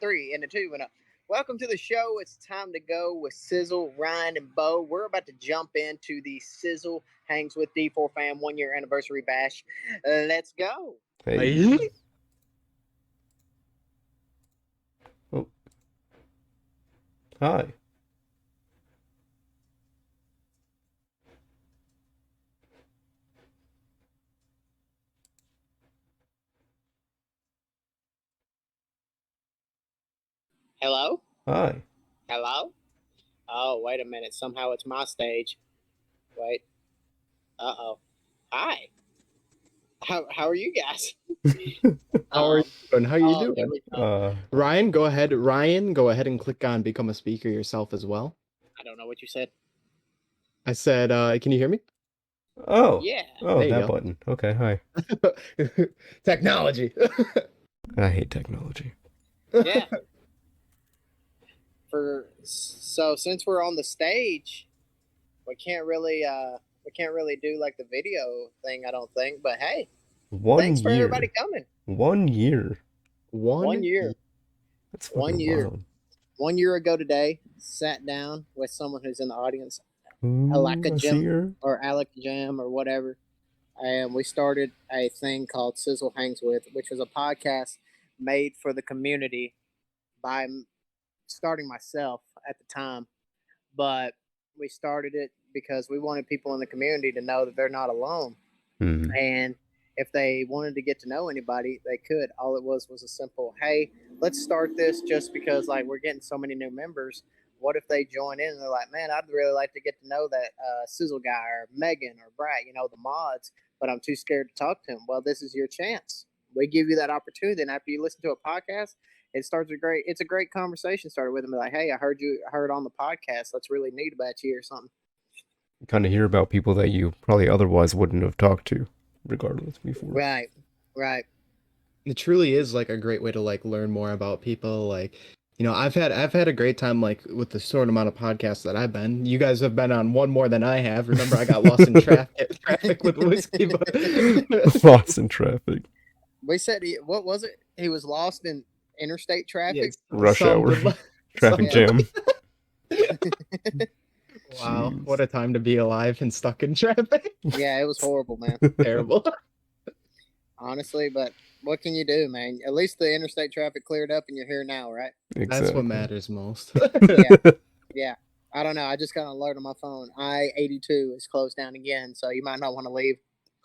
three, and a two, and a. Welcome to the show. It's time to go with Sizzle, Ryan, and Bo. We're about to jump into the Sizzle Hangs with D4Fam 1 year anniversary bash. Let's go. Hey. Oh. Hi. Hello? Hi. Hello? Oh, wait a minute. Somehow it's my stage. Wait. Uh-oh. Hi. How are you guys? How are you doing? How you there doing? we go. Ryan, go ahead. Ryan, go ahead and click on become a speaker yourself as well. I don't know what you said. I said, can you hear me? Oh. Yeah. Oh, There you that go. button. Okay, hi. Technology. I hate technology. Yeah. So since we're on the stage, we can't really do like the video thing, I don't think. But hey, thanks for everybody coming. 1 year. 1 year. That's 1 year. wild. 1 year ago today, sat down with someone who's in the audience, Ooh, I see her. or Alec Jam or whatever, and we started a thing called Sizzle Hangs With, which was a podcast made for the community by starting myself at the time, but we started it because we wanted people in the community to know that they're not alone. Mhm. And if they wanted to get to know anybody, they could. All it was a simple, hey, let's start this just because like we're getting so many new members. What if they join in and they're like, man, I'd really like to get to know that Sizzle guy or Megan or Brat, the mods, but I'm too scared to talk to him. Well, this is your chance. We give you that opportunity. And after you listen to a podcast, it's a great conversation started with them. Like, hey, I heard on the podcast. That's really neat about you or something. Kind of hear about people that you probably otherwise wouldn't have talked to, regardless before. Right. It truly is like a great way to like learn more about people. Like, I've had a great time like with the short amount of podcasts that I've been. You guys have been on one more than I have. Remember, I got lost in traffic with whiskey. But... Lost in traffic. We said what was it? He was lost in interstate traffic. Yes, Rush hour. Traffic jam. Wow, Jeez. what a time to be alive and stuck in traffic. Yeah, it was horrible, man. Terrible. Honestly, but what can you do, man? At least the interstate traffic cleared up and you're here now, right? Exactly. That's what matters most. Yeah. I don't know. I just got an alert on my phone. I-82 is closed down again, so you might not want to leave.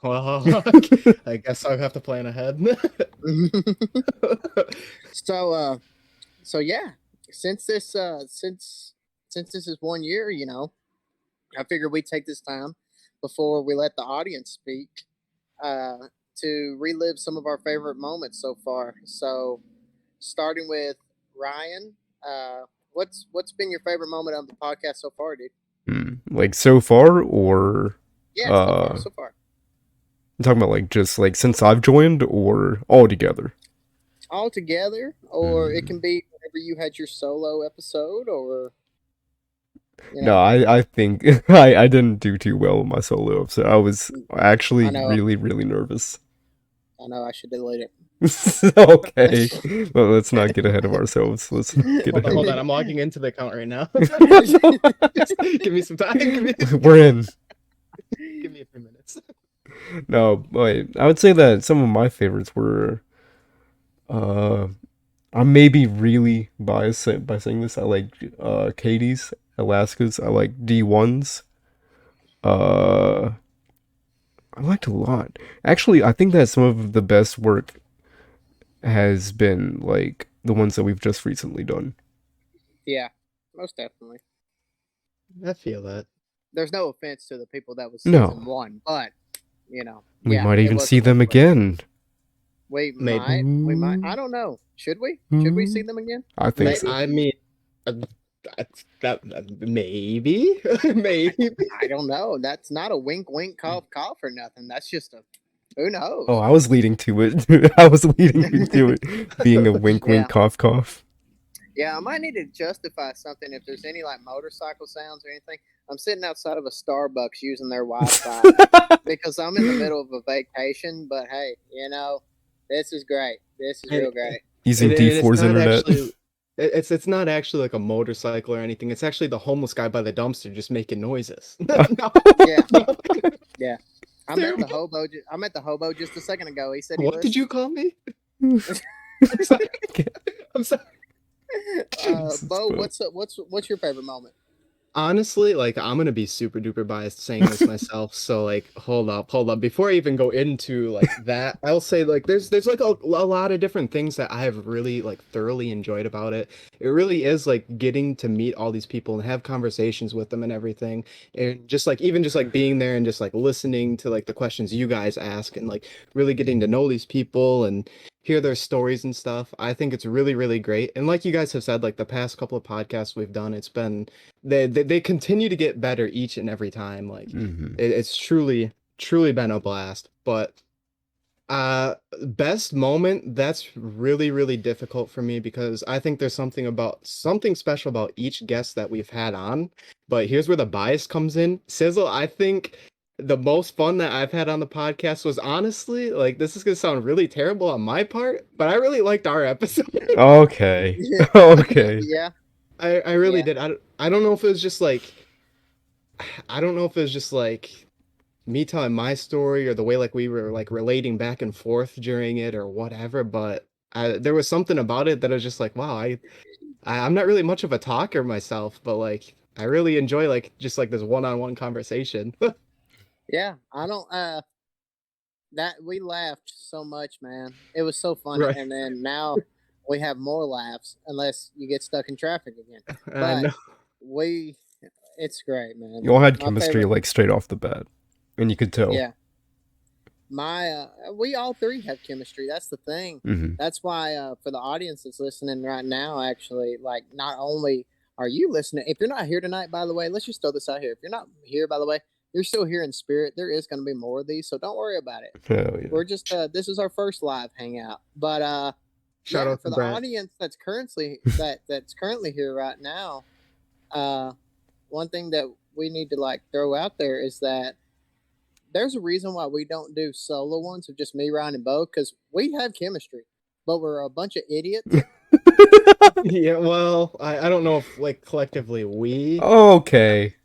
Well, I guess I'll have to plan ahead. So yeah, since this is 1 year, I figured we'd take this time before we let the audience speak to relive some of our favorite moments so far. So, starting with Ryan, what's been your favorite moment of the podcast so far, dude? Like so far, or yeah, so far. I'm talking about like just like since I've joined, or all together. All together, or it can be whenever you had your solo episode, or. No, I think I didn't do too well with my solo episode. I was actually really, really nervous. I know, I should delete it. Okay, well, let's not get ahead of ourselves. Let's get ahead. Hold on, I'm logging into the account right now. Give me some time. We're in. Give me a few minutes. No, wait. I would say that some of my favorites were. I may be really biased by saying this. I like Katie's, Alaska's. I like D1's. I liked a lot. Actually, I think that some of the best work has been like the ones that we've just recently done. Yeah, most definitely. I feel that. There's no offense to the people that was season 1, but we might even see them again. We might. I don't know. Should we? Should we see them again? I think so. I mean, that maybe. I don't know. That's not a wink, cough, cough or nothing. That's just a. Who knows? Oh, I was leading to it. I was leading to it being a wink, cough, cough. Yeah, I might need to justify something if there's any like motorcycle sounds or anything. I'm sitting outside of a Starbucks using their Wi-Fi because I'm in the middle of a vacation. But hey, this is great. This is real great. Using D4's internet. It's not actually like a motorcycle or anything. It's actually the homeless guy by the dumpster just making noises. No, Yeah, no, yeah. I met the terrible. hobo. I met the hobo just a second ago. He said he What did you listened. call me? I'm sorry. I'm sorry. Jesus, Bo, bro. what's your favorite moment? Honestly, like I'm gonna be super duper biased saying this myself. So like, hold up. Before I even go into like that, I'll say like there's like a lot of different things that I have really like thoroughly enjoyed about it. It really is like getting to meet all these people and have conversations with them and everything, and just like even just like being there and just like listening to like the questions you guys ask and like really getting to know these people and hear their stories and stuff. I think it's really really great. And like you guys have said, like the past couple of podcasts we've done, it's been they continue to get better each and every time. Like Hmm. it's truly been a blast. But best moment, that's really really difficult for me because I think there's something special about each guest that we've had on. But here's where the bias comes in. Sizzle, I think the most fun that I've had on the podcast was honestly, like this is gonna sound really terrible on my part, but I really liked our episode. Okay. Yeah, Okay. yeah, I really yeah. did. I don't know if it was just like I don't know if it was just like me telling my story or the way like we were like relating back and forth during it or whatever, but there was something about it that I was just like, wow, I'm not really much of a talker myself, but like I really enjoy like just like this one-on-one conversation. Yeah, I don't. That we laughed so much, man. It was so funny, Right. and then now we have more laughs unless you get stuck in traffic again. I But know. we, it's great, man. You all had My chemistry favorite. like straight off the bat, and you could tell. Yeah, we all three have chemistry. That's the thing. Hmm. That's why for the audience that's listening right now, actually, like not only are you listening, if you're not here tonight, by the way, let's just throw this out here. If you're not here, by the way, you're still here in spirit. There is going to be more of these, so don't worry about it. Hell yeah. We're just this is our first live hangout, but Shout yeah, out for to the Brad. audience that's currently here right now, uh, one thing that we need to like throw out there is that there's a reason why we don't do solo ones of just me, Ryan, and Bo, because we have chemistry, but we're a bunch of idiots. Yeah, well, I don't know if like collectively we Okay.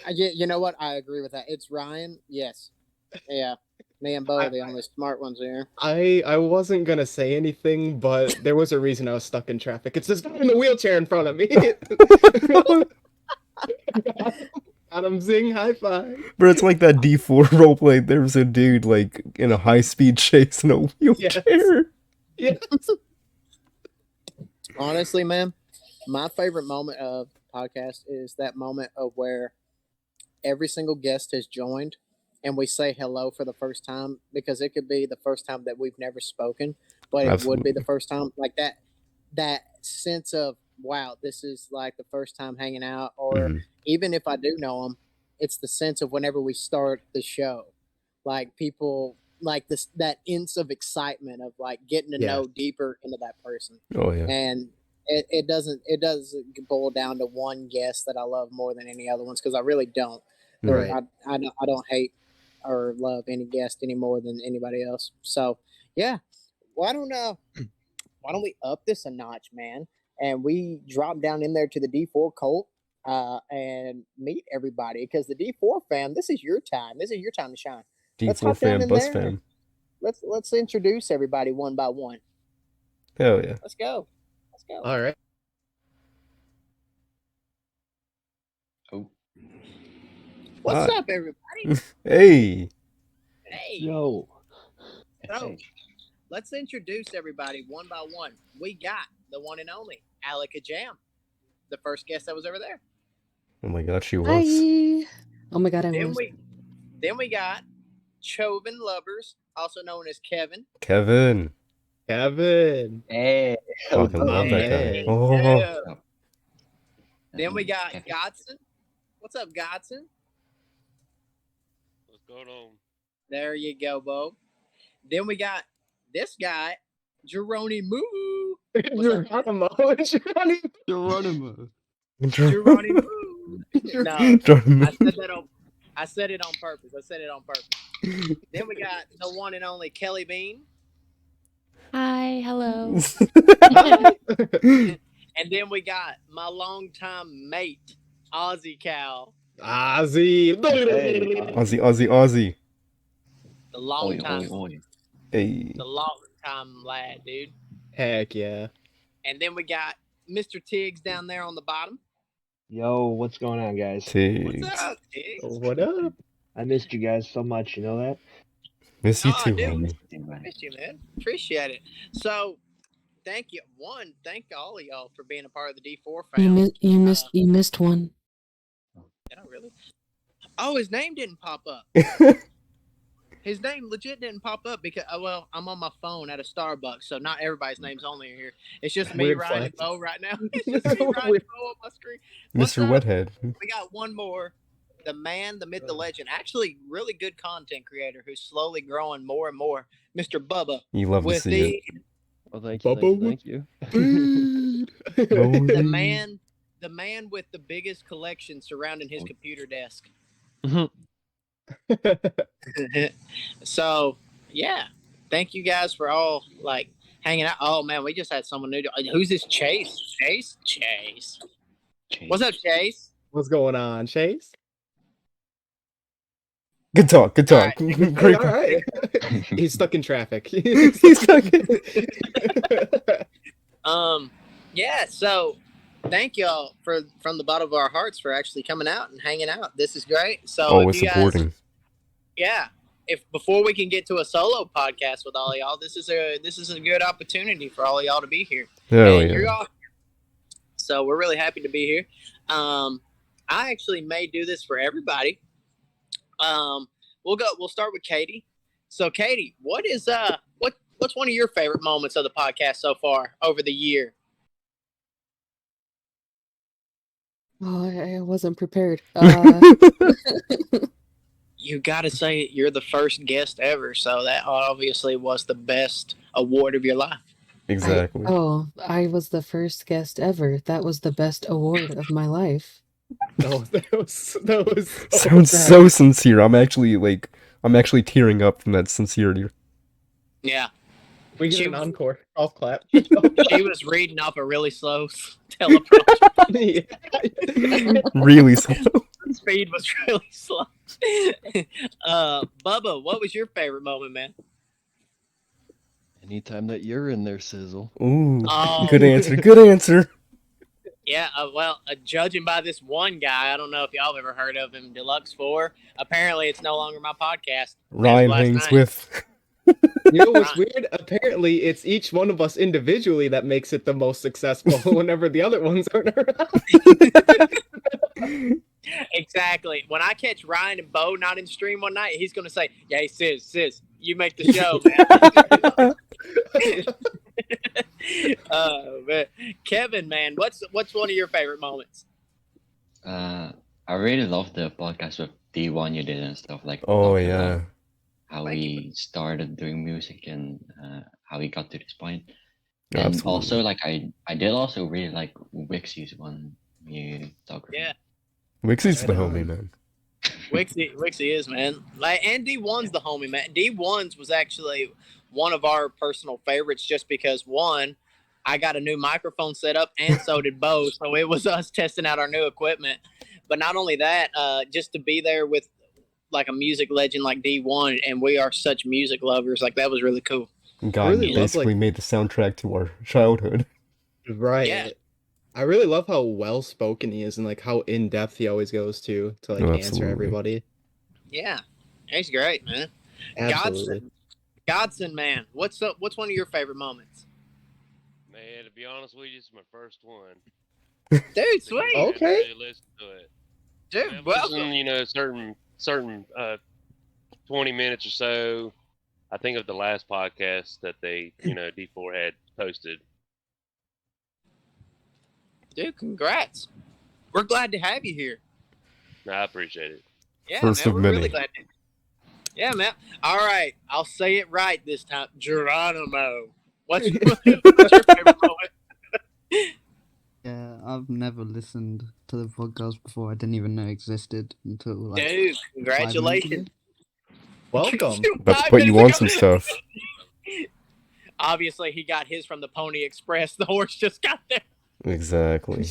You know what? I agree with that. It's Ryan. Yes. Yeah. Me and Bo I are the only smart ones here. I wasn't gonna say anything, but there was a reason I was stuck in traffic. It's this guy in the wheelchair in front of me. Got him, zing, high five. But it's like that D4 roleplay. There was a dude like in a high speed chase in a Yes. wheelchair. Yes. Honestly, man, my favorite moment of the podcast is that moment of where every single guest has joined and we say hello for the first time because it could be the first time that we've never spoken, but it would be the Absolutely. first time like that sense of wow, this is like the first time hanging out, or Hmm. even if I do know them, it's the sense of whenever we start the show, like people like this that inch of excitement of like getting to Yeah. know deeper into that person, Oh yeah. and it doesn't boil down to one guest that I love more than any other ones because I really don't. There, Right. I don't hate or love any guest any more than anybody else. So yeah, why don't why don't we up this a notch, man? And we drop down in there to the D4 cult and meet everybody because the D4 fam, this is your time. This is your time to shine. Let's D4 hop down fam, in bus there and fam. let's introduce everybody one by one. Hell yeah. Let's go. Let's go. All right. Oh, What's Hi. up, everybody? Hey. Hey. yo. So Hey. let's introduce everybody one by one. We got the one and only Alika Jam, the first guest that was over there. Oh my god, she was. Hi. Oh my god, I Then was. we got Choven Lovers, also known as Kevin. Kevin. Kevin. Hey. Fucking love that guy. Hey. Oh. Yeah. Then we got Godson. What's up, Godson? What's going on? There you go, Bo. Then we got this guy, Geronimo. Geronimo. Geronimo. Geronimo. No, Geronimo. I said it on purpose. Then we got the one and only Kelly Bean. Hi, hello. And then we got my longtime mate, Aussie Cal, Ozzy. Aussie. the Oi, longtime, oi, oi. Hey. the longtime lad, dude. Heck yeah. And then we got Mr. Tiggs down there on the bottom. Yo, what's going on, guys? What's Tiggs. up, Tiggs? What up? I missed you guys so much, you know that? Miss you Oh, too, dude. homie. Missed you, man. Appreciate it. So, thank you. Thank all of y'all for being a part of the D4 fam. You missed one. Did I really? Oh, his name didn't pop up. His name legit didn't pop up because, well, I'm on my phone at a Starbucks, so not everybody's name's on here. It's just me, Weird Ryan, flex. and Bo right now. It's just me, Ryan, and Bo on my screen. What's Mr. up? Wethead. We got one more. The man, the myth, the legend. Actually, really good content creator who's slowly growing more and more. Mr. Bubba. You love to With see it. Well, thank Bubba you. the man with the biggest collection surrounding his computer desk. So, yeah. Thank you guys for all like hanging out. Oh man, we just had someone new. Who's this Chase? Chase. What's up, Chase? What's going on, Chase? Good talk. Great. All right. He's stuck in traffic. He's stuck. Yeah, so thank y'all from the bottom of our hearts for actually coming out and hanging out. This is great. So Always if you supporting. guys, yeah. If before we can get to a solo podcast with all of y'all, this is a good opportunity for all of y'all to be here. Hell And you're yeah. all here. So we're really happy to be here. I actually may do this for everybody. We'll start with Katie. So Katie, what's one of your favorite moments of the podcast so far over the year? Oh, I wasn't prepared. You gotta say you're the first guest ever, so that obviously was the best award of your life. Exactly. I was the first guest ever. That was the best award of my life. No, that was Sounds sad. so sincere. I'm actually tearing up from that sincerity. Yeah, We get She- an encore. Golf clap. she was reading off a really slow teleprompter. Really so. Speed was really slow. Bubba, what was your favorite moment, man? Anytime that you're in there, Sizzle. Ooh. Oh. Good answer. Yeah, well, judging by this one guy, I don't know if y'all have ever heard of him, Deluxe 4. Apparently, it's no longer my podcast. Ryan last hangs night. with. You know what's weird? Apparently, it's each one of us individually that makes it the most successful whenever the other ones aren't around. Exactly. When I catch Ryan and Bo not in stream one night, he's gonna say, "Yeah, hey, Sis, you make the show, man." Man. Kevin, man, what's one of your favorite moments? I really love the podcast with D1 you did and stuff like. Oh talking yeah. about how Thank we started doing music and how we got to this point. And Absolutely. also, like I did also really like Wixie's one you talk. Yeah, Wixie's the Right homie, on. man. Wixie is, man. Like, and D1's the homie, man. D1's was actually one of our personal favorites just because one, I got a new microphone set up, and so did Bo. So it was us testing out our new equipment. But not only that, just to be there with like a music legend like D1, and we are such music lovers. Like, that was really cool. God really love, basically like- made the soundtrack to our childhood. Right. Yeah. I really love how well spoken he is and like how in depth he always goes to like Oh, answer absolutely. everybody. Yeah, he's great, man. Absolutely. Godson, man, what's one of your favorite moments? Man, to be honest with you, it's my first one. Dude, sweet. I haven't Okay. really listened to it. Dude, I've welcome. listened, certain 20 minutes or so. I think of the last podcast that they, D4 had posted. Dude, congrats. We're glad to have you here. No, I appreciate it. Yeah, First man, of we're many. really glad to. Yeah, man. All right, I'll say it right this time. Geronimo. What's your favorite moment? Yeah, I've never listened to the podcast before. I didn't even know it existed until like Dude, 5 minutes congratulations. ago. Welcome. About to 5 put you minutes on ago. some stuff. Obviously, he got his from the Pony Express. The horse just got there. Exactly.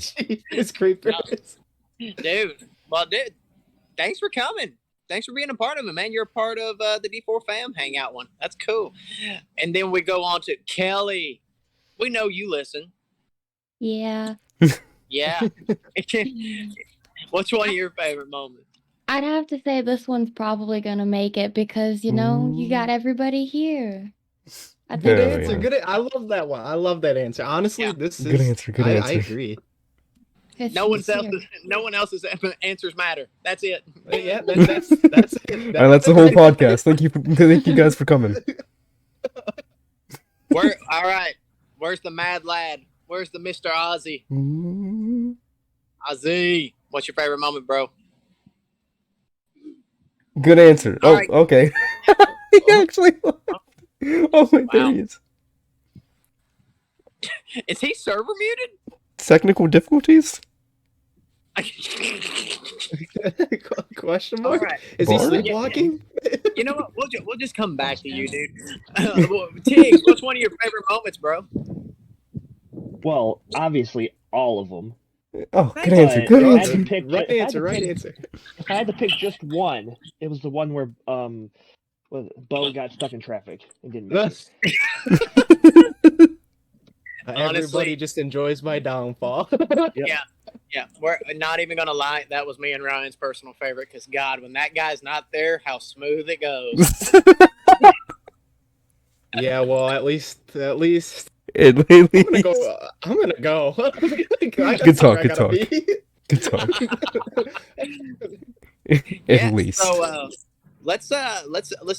It's creepers. Dude. Well, dude, thanks for coming. Thanks for being a part of it, man. You're a part of the D4Fam hangout one. That's cool. And then we go on to Kelly. We know you listen. Yeah. Yeah. What's one of your favorite moments? I'd have to say this one's probably gonna make it because, you know, you got everybody here. I think Good Yeah, answer. yeah. Good. I love that one. I love that answer. Honestly, Yeah. this Good is. answer, good I answer. agree. 'cause No she's one else's answers matter. That's it. Yeah, that's it. All right, that's the whole podcast. Thank you guys for coming. All right. Where's the mad lad? Where's the Mr. Ozzy? Ozzy. What's your favorite moment, bro? Good answer. All Oh, right. okay. He actually. Oh my, there Wow. he is. Is he server muted? Technical difficulties? Question All mark? right. Is he Bar? sleepwalking? You know what? We'll just come back to you, dude. Tiggs, what's one of your favorite moments, bro? Well, obviously all of them. Oh, good answer. But Good if I had to answer. pick, Right if I had answer. to Right pick- answer. If I had to pick just one, it was the one where Bo got stuck in traffic and didn't make it. Everybody Honestly- just enjoys my downfall. Yeah, we're not even gonna lie. That was me and Ryan's personal favorite because God, when that guy's not there, how smooth it goes. Yeah, well, at least At I'm least. gonna go. I'm gonna go. I got Good somewhere talk, I good gotta be. Good talk. At Yeah, least. So let's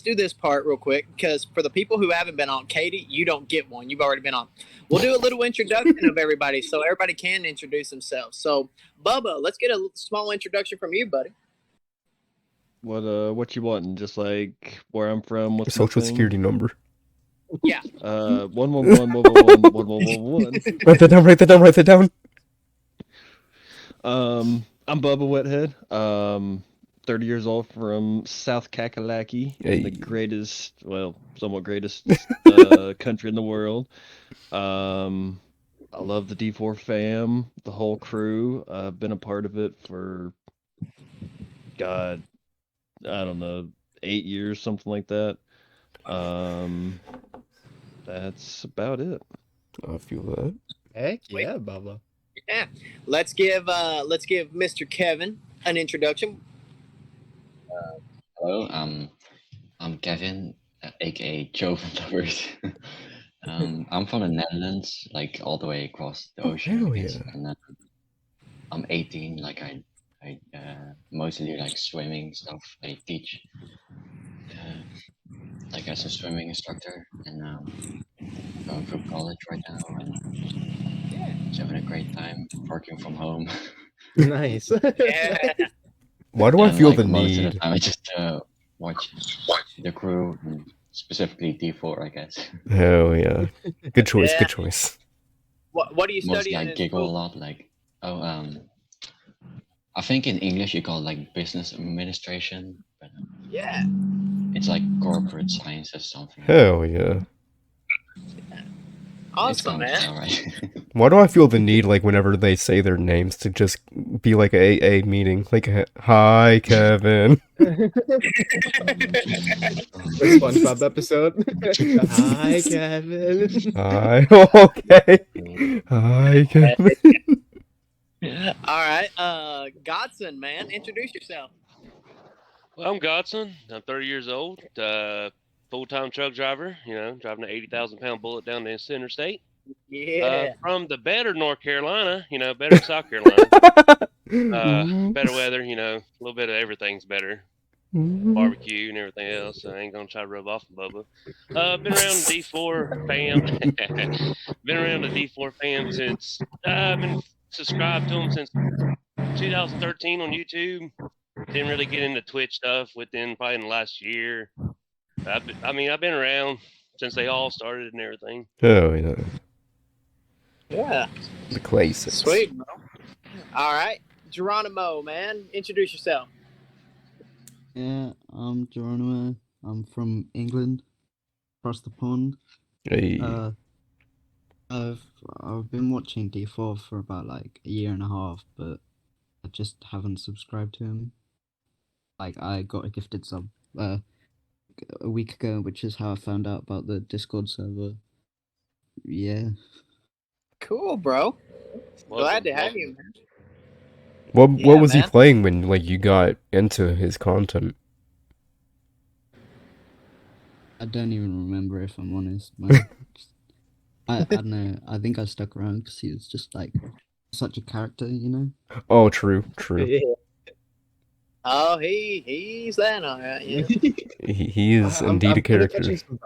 do this part real quick because for the people who haven't been on, Katie, you don't get one. You've already been on. We'll do a little introduction of everybody so everybody can introduce themselves. So Bubba, let's get a small introduction from you, buddy. What you wanting? Just like where I'm from, what's my Social thing? security number. Yeah. 111. Write that down, write that down, write that down. I'm Bubba Wethead. 30 years old from South Kakalaki, Hey. the greatest, well, somewhat greatest country in the world. I love the D4Fam, the whole crew. I've been a part of it for, God, I don't know, 8 years, something like that. That's about it. I feel that. Heck yeah, Bubba. Yeah. Let's give Mr. Kevin an introduction. Hello, I'm Kevin, aka Joe from Lovers. I'm from the Netherlands, like all the way across the ocean. hell I guess. yeah. And I'm 18. Like I mostly do like swimming stuff. I teach, like as a swimming instructor, and going through college right now, and just having a great time working from home. Nice. Yeah. Why do I And, feel like, the most of need? the time, I just watch the crew, and specifically D4, I guess. Hell yeah. Good choice, Yeah. good choice. What are you Mostly studying? I in giggle a school? lot. Like, I think in English you call it like business administration, but Yeah. it's like corporate science or something. Hell yeah. It's Awesome, going man. all right. Why do I feel the need, like, whenever they say their names to just be like a AA meeting? Like, hi, Kevin. The SpongeBob episode. Hi, Kevin. Hi, okay. Hi, Kevin. All right, Godson, man, introduce yourself. Well, I'm Godson. I'm 30 years old. Full-time truck driver. You know, driving an 80,000-pound bullet down the interstate. Yeah. From the better North Carolina. You know, better South Carolina. Better weather. You know, a little bit of everything's better. Barbecue and everything else. So I ain't gonna try to rub off on Bubba. Been around the D4 fam. Been around the D4 fam since I've been subscribed to them since 2013 on YouTube. Didn't really get into Twitch stuff within probably in the last year. I've been around since they all started and everything. Oh, yeah. Yeah. The classics. Sweet, bro. All right, Geronimo, man, introduce yourself. Yeah, I'm Geronimo. I'm from England, across the pond. Hey. I've been watching D4 for about like a year and a half, but I just haven't subscribed to him. Like I got a gifted sub a week ago, which is how I found out about the Discord server. Yeah. Cool, bro. Welcome, Glad to have welcome. you, man. What Yeah, was he man. playing when like you got into his content? I don't even remember, if I'm honest, man. I don't know. I think I stuck around because he was just like such a character, you know? Oh, true. Oh, he's that. All right, yeah. He is I'm indeed a kind of character. catching some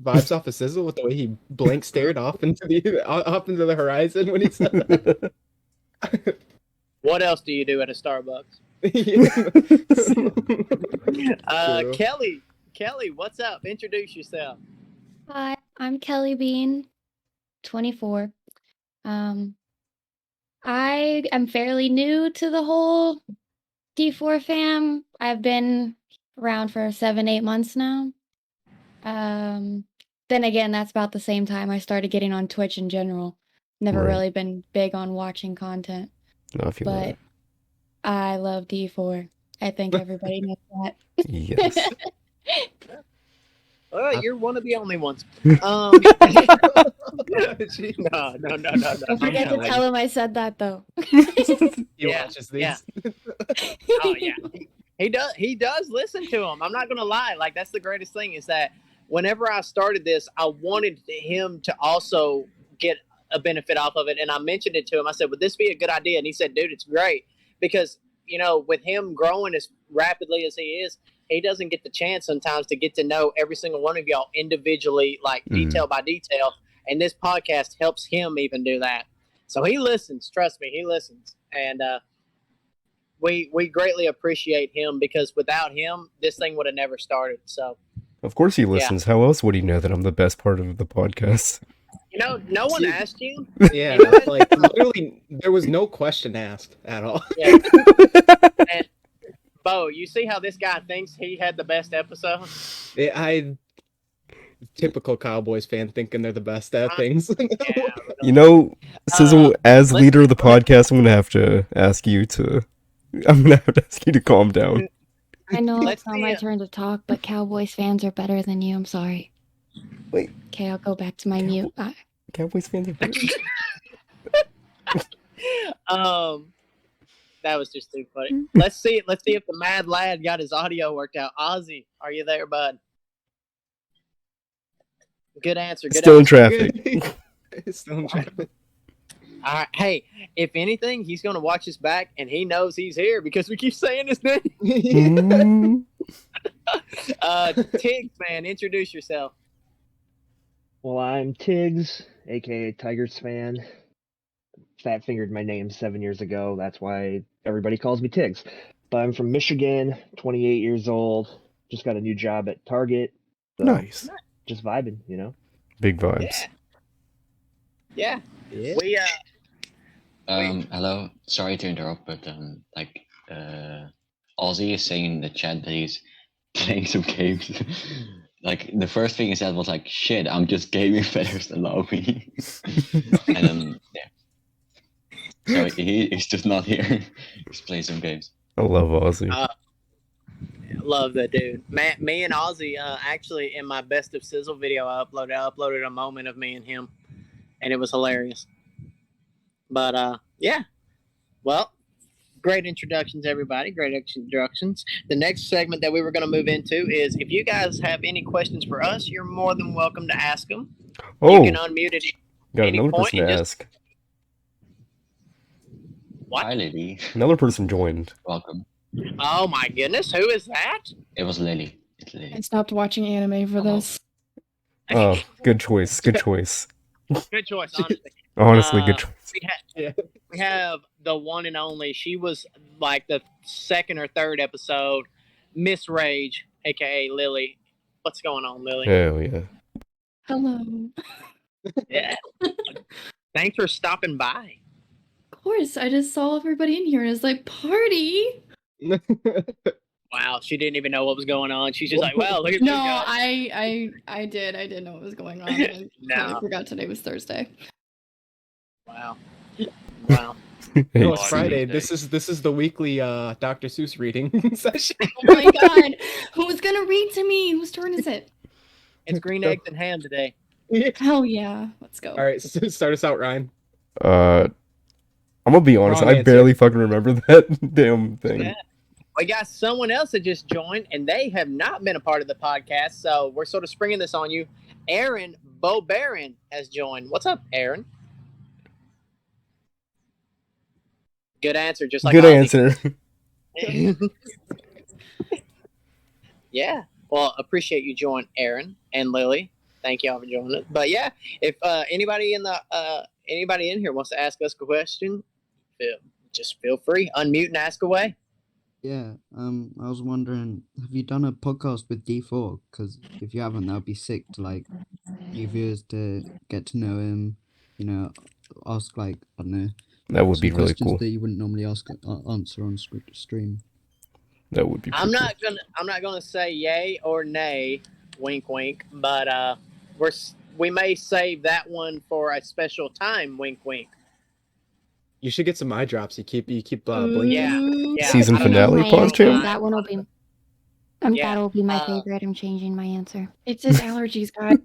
vibes off of Sizzle with the way he blank stared off into the horizon when he said that. What else do you do at a Starbucks? True. Kelly, what's up? Introduce yourself. Hi, I'm Kelly Bean, 24. I am fairly new to the whole D4Fam. I've been around for 7, 8 months now. Then again, that's about the same time I started getting on Twitch in general. Never Right. really been big on watching content, No, I feel but that. I love D4. I think everybody knows that. Yes. Well, you're one of the only ones. No. Don't forget to tell him I said that though. He watches these. Yeah. Oh yeah. He does listen to him. I'm not gonna lie. Like that's the greatest thing is that whenever I started this, I wanted him to also get a benefit off of it. And I mentioned it to him. I said, would this be a good idea? And he said, dude, it's great. Because, with him growing as rapidly as he is, he doesn't get the chance sometimes to get to know every single one of y'all individually, like detail by detail. And this podcast helps him even do that. So he listens. Trust me, he listens. And we greatly appreciate him because without him, this thing would have never started. So, Of course he listens. How else would he know that I'm the best part of the podcast? No one asked you. Yeah, like literally, there was no question asked at all. Yeah. And Bo, you see how this guy thinks he had the best episode? Typical Cowboys fan thinking they're the best at things. Sizzle, as leader of the podcast, I'm gonna have to ask you to calm down. I know it's not my turn to talk, but Cowboys fans are better than you. I'm sorry. Wait. Okay, I'll go back to my mute. Cowboys fans are better. That was just too funny. Let's see if the mad lad got his audio worked out. Ozzy, are you there, bud? Good answer. Still in traffic. Still in traffic. All right. Hey, if anything, he's gonna watch us back, and he knows he's here because we keep saying his name. Tiggs, man, introduce yourself. Well, I'm Tiggs, aka Tigers fan. Fat fingered my name 7 years ago. That's why everybody calls me Tiggs. But I'm from Michigan, 28 years old. Just got a new job at Target. So nice. Just vibing, Big vibes. Yeah. Hello. Sorry to interrupt, but Ozzy is saying in the chat that he's playing some games. Like the first thing he said was like, "Shit, I'm just gaming feathers, allow me." And then so he's just not here. He's playing some games. I love Ozzy. Love that dude. Man, me and Ozzy, actually in my best of Sizzle video I uploaded a moment of me and him, and it was hilarious. But yeah. Well, great introductions, everybody. Great introductions. The next segment that we were going to move into is if you guys have any questions for us, you're more than welcome to ask them. You can unmute it. Got another person to ask. What? Hi, Lily. Another person joined. Welcome. Oh my goodness, who is that? It was Lily. It's Lily. I stopped watching anime for this. Oh, good choice. Good choice. Good choice, honestly. Honestly, good choice. We have the one and only. She was like the second or third episode, Miss Rage, aka Lily. What's going on, Lily? Hell yeah. Hello. Yeah. Thanks for stopping by. Of course, I just saw everybody in here and it's like, party! Wow, she didn't even know what was going on. She's just like, "Wow, look at No, this guy." I did know what was going on. I totally forgot today was Thursday. Wow. Wow. No, Oh, it's I Friday. see. This is the weekly Dr. Seuss reading session. Oh my god. Who's gonna read to me? Whose turn is it? It's green eggs and ham today. Hell yeah. Let's go. All right, start us out, Ryan. I'm gonna be honest, Wrong I answer. barely fucking remember that damn thing. Yeah. We got someone else that just joined, and they have not been a part of the podcast, so we're sort of springing this on you. Aaron Bobaron has joined. What's up, Aaron? Good answer, just like Good Ozzy. answer. Yeah. Well, appreciate you joining, Aaron and Lily. Thank y'all for joining us. But yeah, if anybody in here wants to ask us a question, just feel free, unmute and ask away. Yeah, I was wondering, have you done a podcast with D4? Because if you haven't, that would be sick to like new viewers to get to know him. You know, ask like I don't know. That would be some really questions cool. that you wouldn't normally answer on stream. That would be. I'm pretty cool. not gonna say yay or nay, wink wink, but we may save that one for a special time, wink wink. You should get some eye drops. You keep blinking. Yeah. Season I don't know. finale My pause answer, channel. that one will be. Yeah, That'll be my favorite. I'm changing my answer. It's his allergies, God.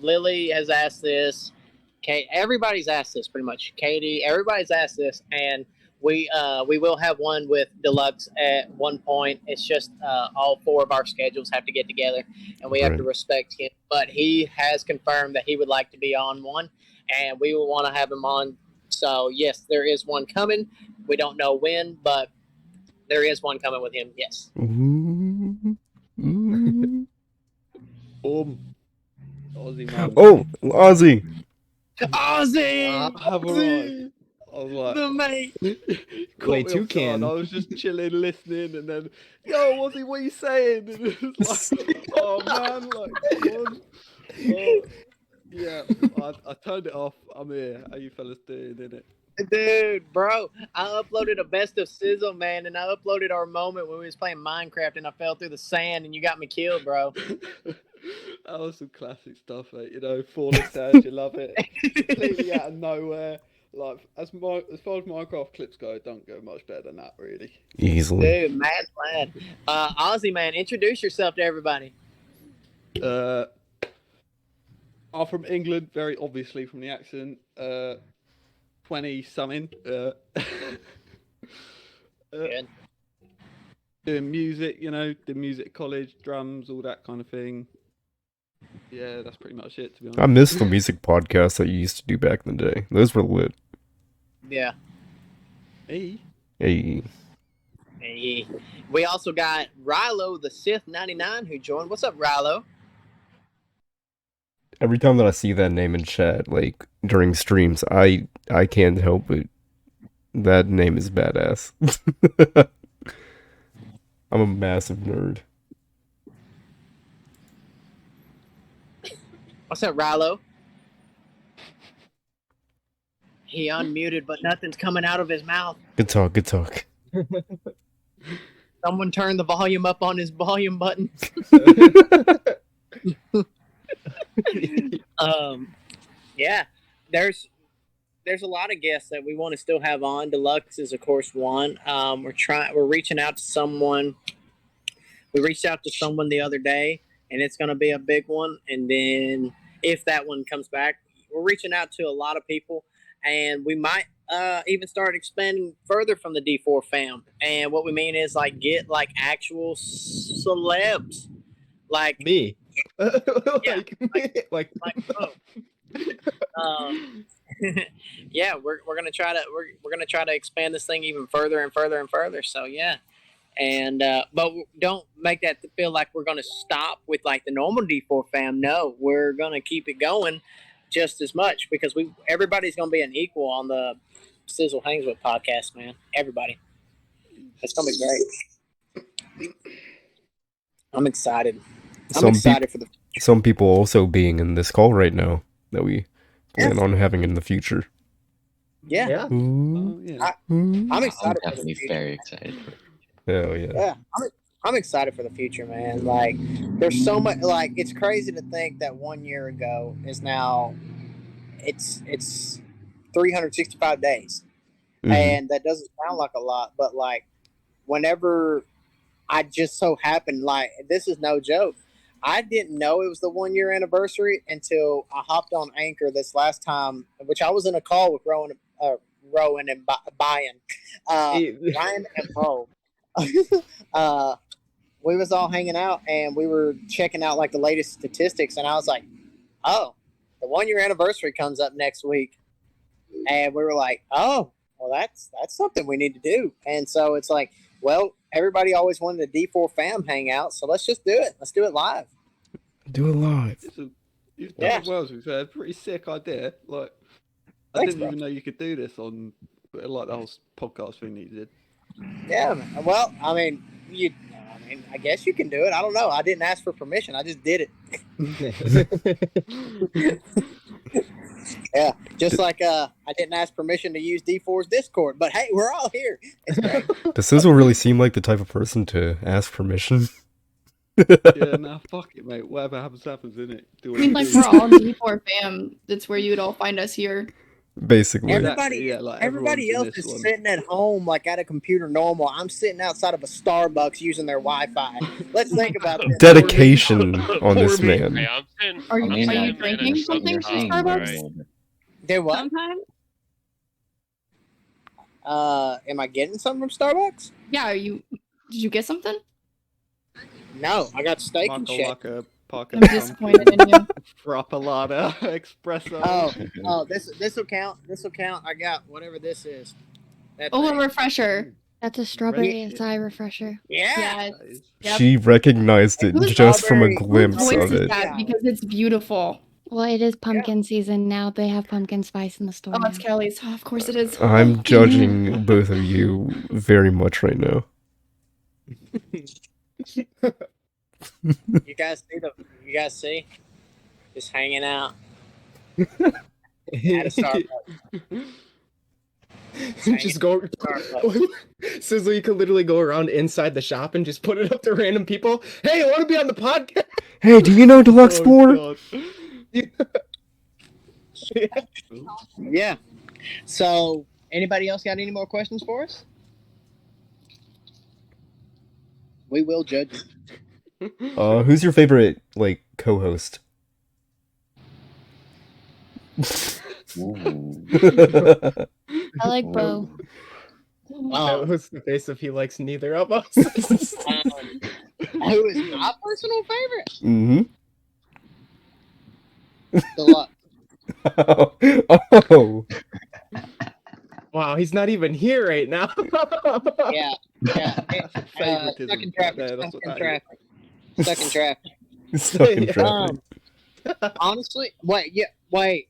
Lily has asked this. Kate, everybody's asked this pretty much. Katie, everybody's asked this, and we will have one with Deluxe at one point. It's just all four of our schedules have to get together, and we have to Right. respect him. But he has confirmed that he would like to be on one, and we will want to have him on. So yes, there is one coming. We don't know when, but there is one coming with him. Yes. Ooh. Ooh. Aussie man. Oh, Ozzy. Ozzy! Have arrived. I was like, The mate. caught Clay me off guard. Toucan. I was just chilling, listening, and then, yo, Aussie, what are you saying? And it was like, oh man, like, come on. Oh, yeah, I turned it off. I'm here. How you fellas doing, innit? Dude, bro, I uploaded a best of Sizzle, man, and I uploaded our moment when we was playing Minecraft and I fell through the sand and you got me killed, bro. That was some classic stuff, mate. You know, Falling Stairs, you love it. Completely out of nowhere. Like, as far as Minecraft clips go, it don't go much better than that, really. Easily. Dude, mad lad. Ozzy, man, introduce yourself to everybody. I'm from England, very obviously from the accent. 20 something. Good. Doing music, you know, did music at college, drums, all that kind of thing. Yeah, that's pretty much it, to be honest. I miss the music podcasts that you used to do back in the day. Those were lit. Yeah. Hey. Hey. Hey. We also got Rilo the Sith 99 who joined. What's up, Rilo? Every time that I see that name in chat, like during streams, I can't help it. That name is badass. I'm a massive nerd. What's up, Rilo? He unmuted, but nothing's coming out of his mouth. Good talk, good talk. Someone turn the volume up on his volume button. Yeah, there's a lot of guests that we want to still have on. Deluxe is of course one. We're reaching out to someone. We reached out to someone the other day, and it's going to be a big one. And then if that one comes back, we're reaching out to a lot of people, and we might even start expanding further from the D4Fam. And what we mean is like get like actual celebs, like me. Yeah, like yeah, we're gonna try to expand this thing even further and further and further. So yeah, and but don't make that feel like we're gonna stop with like the normal D4Fam. No, we're gonna keep it going just as much because everybody's gonna be an equal on the Sizzle Hangs With podcast, man. Everybody, it's gonna be great. I'm excited. I'm excited for the. Some people also being in this call right now that we plan on having in the future. Yeah, Ooh. Yeah. I'm I'm excited for the definitely future. very excited for it. Hell yeah. Yeah, I'm excited for the future, man. Like, there's so much. Like, it's crazy to think that 1 year ago is now. It's 365 days, Mhm. and that doesn't sound like a lot, but like, whenever I just so happened, like, this is no joke. I didn't know it was the 1 year anniversary until I hopped on Anchor this last time, which I was in a call with Rowan and Brian, Ryan and Bo. uh, we was all hanging out and we were checking out like the latest statistics, and I was like, "Oh, the 1 year anniversary comes up next week," and we were like, "Oh, well, that's something we need to do." And so it's like, well, everybody always wanted a D4 Fam hangout, so let's just do it. Let's do it live. Do it live. You've done Yeah. it well, to be fair. Pretty sick idea. Like, I Thanks, didn't bro. even know you could do this on like the whole podcast thing that you did. Yeah, man. Well, I mean, I guess you can do it. I don't know. I didn't ask for permission. I just did it. Yeah, just like I didn't ask permission to use D4's Discord, but hey, we're all here. It's great. Does Sizzle really seem like the type of person to ask permission? Yeah, nah, fuck it, mate. Whatever happens, happens, innit? Do I what mean, you like, do. we're all D4 Fam. That's where you'd all find us here. Basically. Everybody, yeah, like everybody everyone's in else this is one. sitting at home, like at a computer normal. I'm sitting outside of a Starbucks using their Wi-Fi. Let's think about this. Dedication on this Hey, man. I'm sitting. Are you, I'm are you sitting in drinking a something from Starbucks. Starbucks? Do what? Sometimes. Am I getting something from Starbucks? Yeah, did you get something? No, I got steak and shit. Waka Paka I'm disappointed in you. Frappalada espresso. Oh, this will count. This will count. I got whatever this is. That Oh, thing. a refresher. That's a strawberry acai refresher. Yeah. Yep. She recognized it Who's just from a strawberry? glimpse Whose voice of is it. that? Because it's beautiful. Well, it is pumpkin season now. They have pumpkin spice in the store. Oh, it's Kelly's. Oh, of course it is. I'm judging both of you very much right now. You guys see? Just hanging out at a Starbucks. Just go. Sizzle, you could literally go around inside the shop and just put it up to random people. Hey, I want to be on the podcast. Hey, do you know Deluxe 4? Yeah. So, anybody else got any more questions for us? We will judge you. Who's your favorite, like, co-host? I like Bo. That was the face of he likes neither of us. Who is my personal favorite? Mm-hmm. Deluxe. Oh. Wow, he's not even here right now. Yeah. Stuck in traffic. Stuck in traffic. Stuck in traffic. Honestly, wait.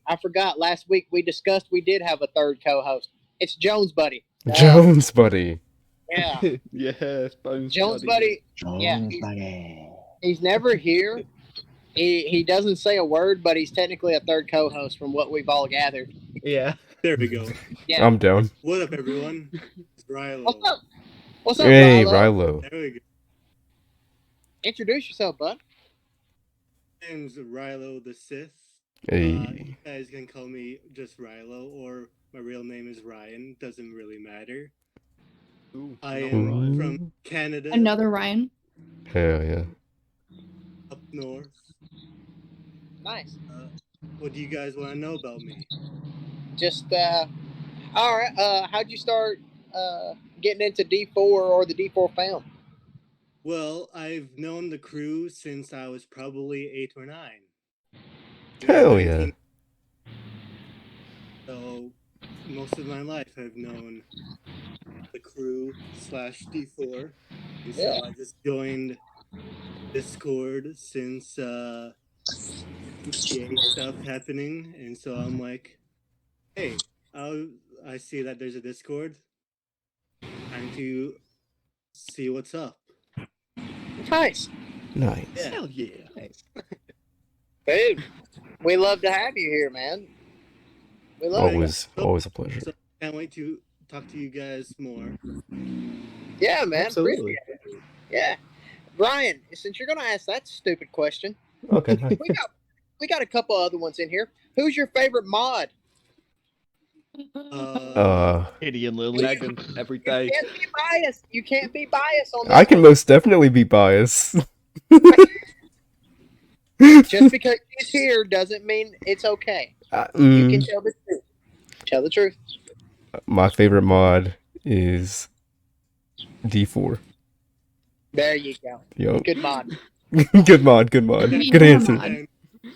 I forgot. Last week we discussed we did have a third co-host. It's Jones Buddy. Jones Buddy. Yeah. Yes, Jones Buddy. He's never here. He doesn't say a word, but he's technically a third co-host from what we've all gathered. Yeah. There we go. Yeah. I'm down. What up, everyone? It's Rilo. What's up? What's up, Hey, Rilo? Rilo. There we go. Introduce yourself, bud. My name's Rilo the Sith. Hey. You guys can call me just Rilo, or my real name is Ryan. Doesn't really matter. Ooh, I am from Canada. Another Ryan. Hell yeah. Up north. Nice. What do you guys want to know about me? Just all right. How'd you start getting into D4 or the D4 Fam? Well, I've known the crew since I was probably 8 or 9. Hell yeah. So most of my life I've known the crew / D4. And so I just joined Discord since GTA stuff happening, and so I'm like, hey, I see that there's a Discord. Time to see what's up. Nice. Nice. Yeah. Hell yeah. Nice. Dude, we love to have you here, man. We love Always a pleasure. So Can't wait to talk to you guys more. Yeah, man. Absolutely. Appreciate it. Yeah. Ryan, since you're gonna ask that stupid question, Okay. we got a couple other ones in here. Who's your favorite mod? Katie and Lily. Megan, every day. You can't be biased. You can't be biased on this. I can most definitely be biased. Just because she's here doesn't mean it's okay. You can tell the truth. Tell the truth. My favorite mod is D4. There you go. Yup. Good mod. Good mod. Good mod. Good answer.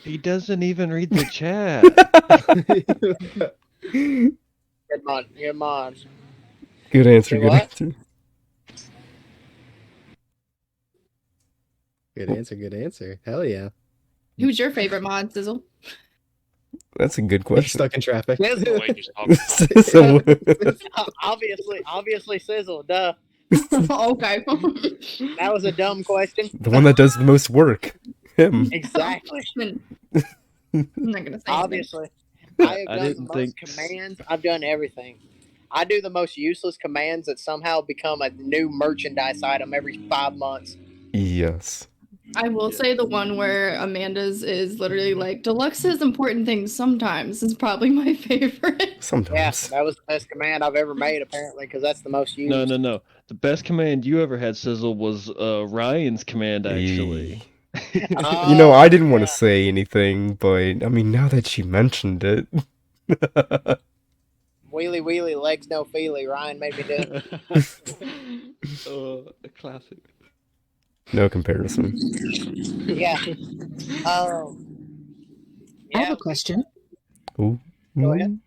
He doesn't even read the chat. Good mod. Good mod. Good answer. Say Good what? answer. Good answer. Good answer. Hell yeah. Who's your favorite mod, Sizzle? That's a good question. Stuck in traffic. Sizzle. Obviously, Sizzle. Duh. Okay. That was a dumb question. The one that does the most work. Him. Exactly. I'm not gonna say Obviously. I have I done the didn't most think- commands. I've done everything. I do the most useless commands that somehow become a new merchandise item every 5 months. Yes. I will say the one where Amanda's is literally like deluxe says important things sometimes is probably my favorite. Sometimes. Yeah, that was the best command I've ever made, apparently, because that's the most used. No. The best command you ever had, Sizzle, was Ryan's command, actually. You know, I didn't want to say anything, but I mean, now that she mentioned it. Wheelie wheelie, legs no feely. Ryan made me do it. A classic. No comparison. Yeah. I have a question. Ooh. Go ahead.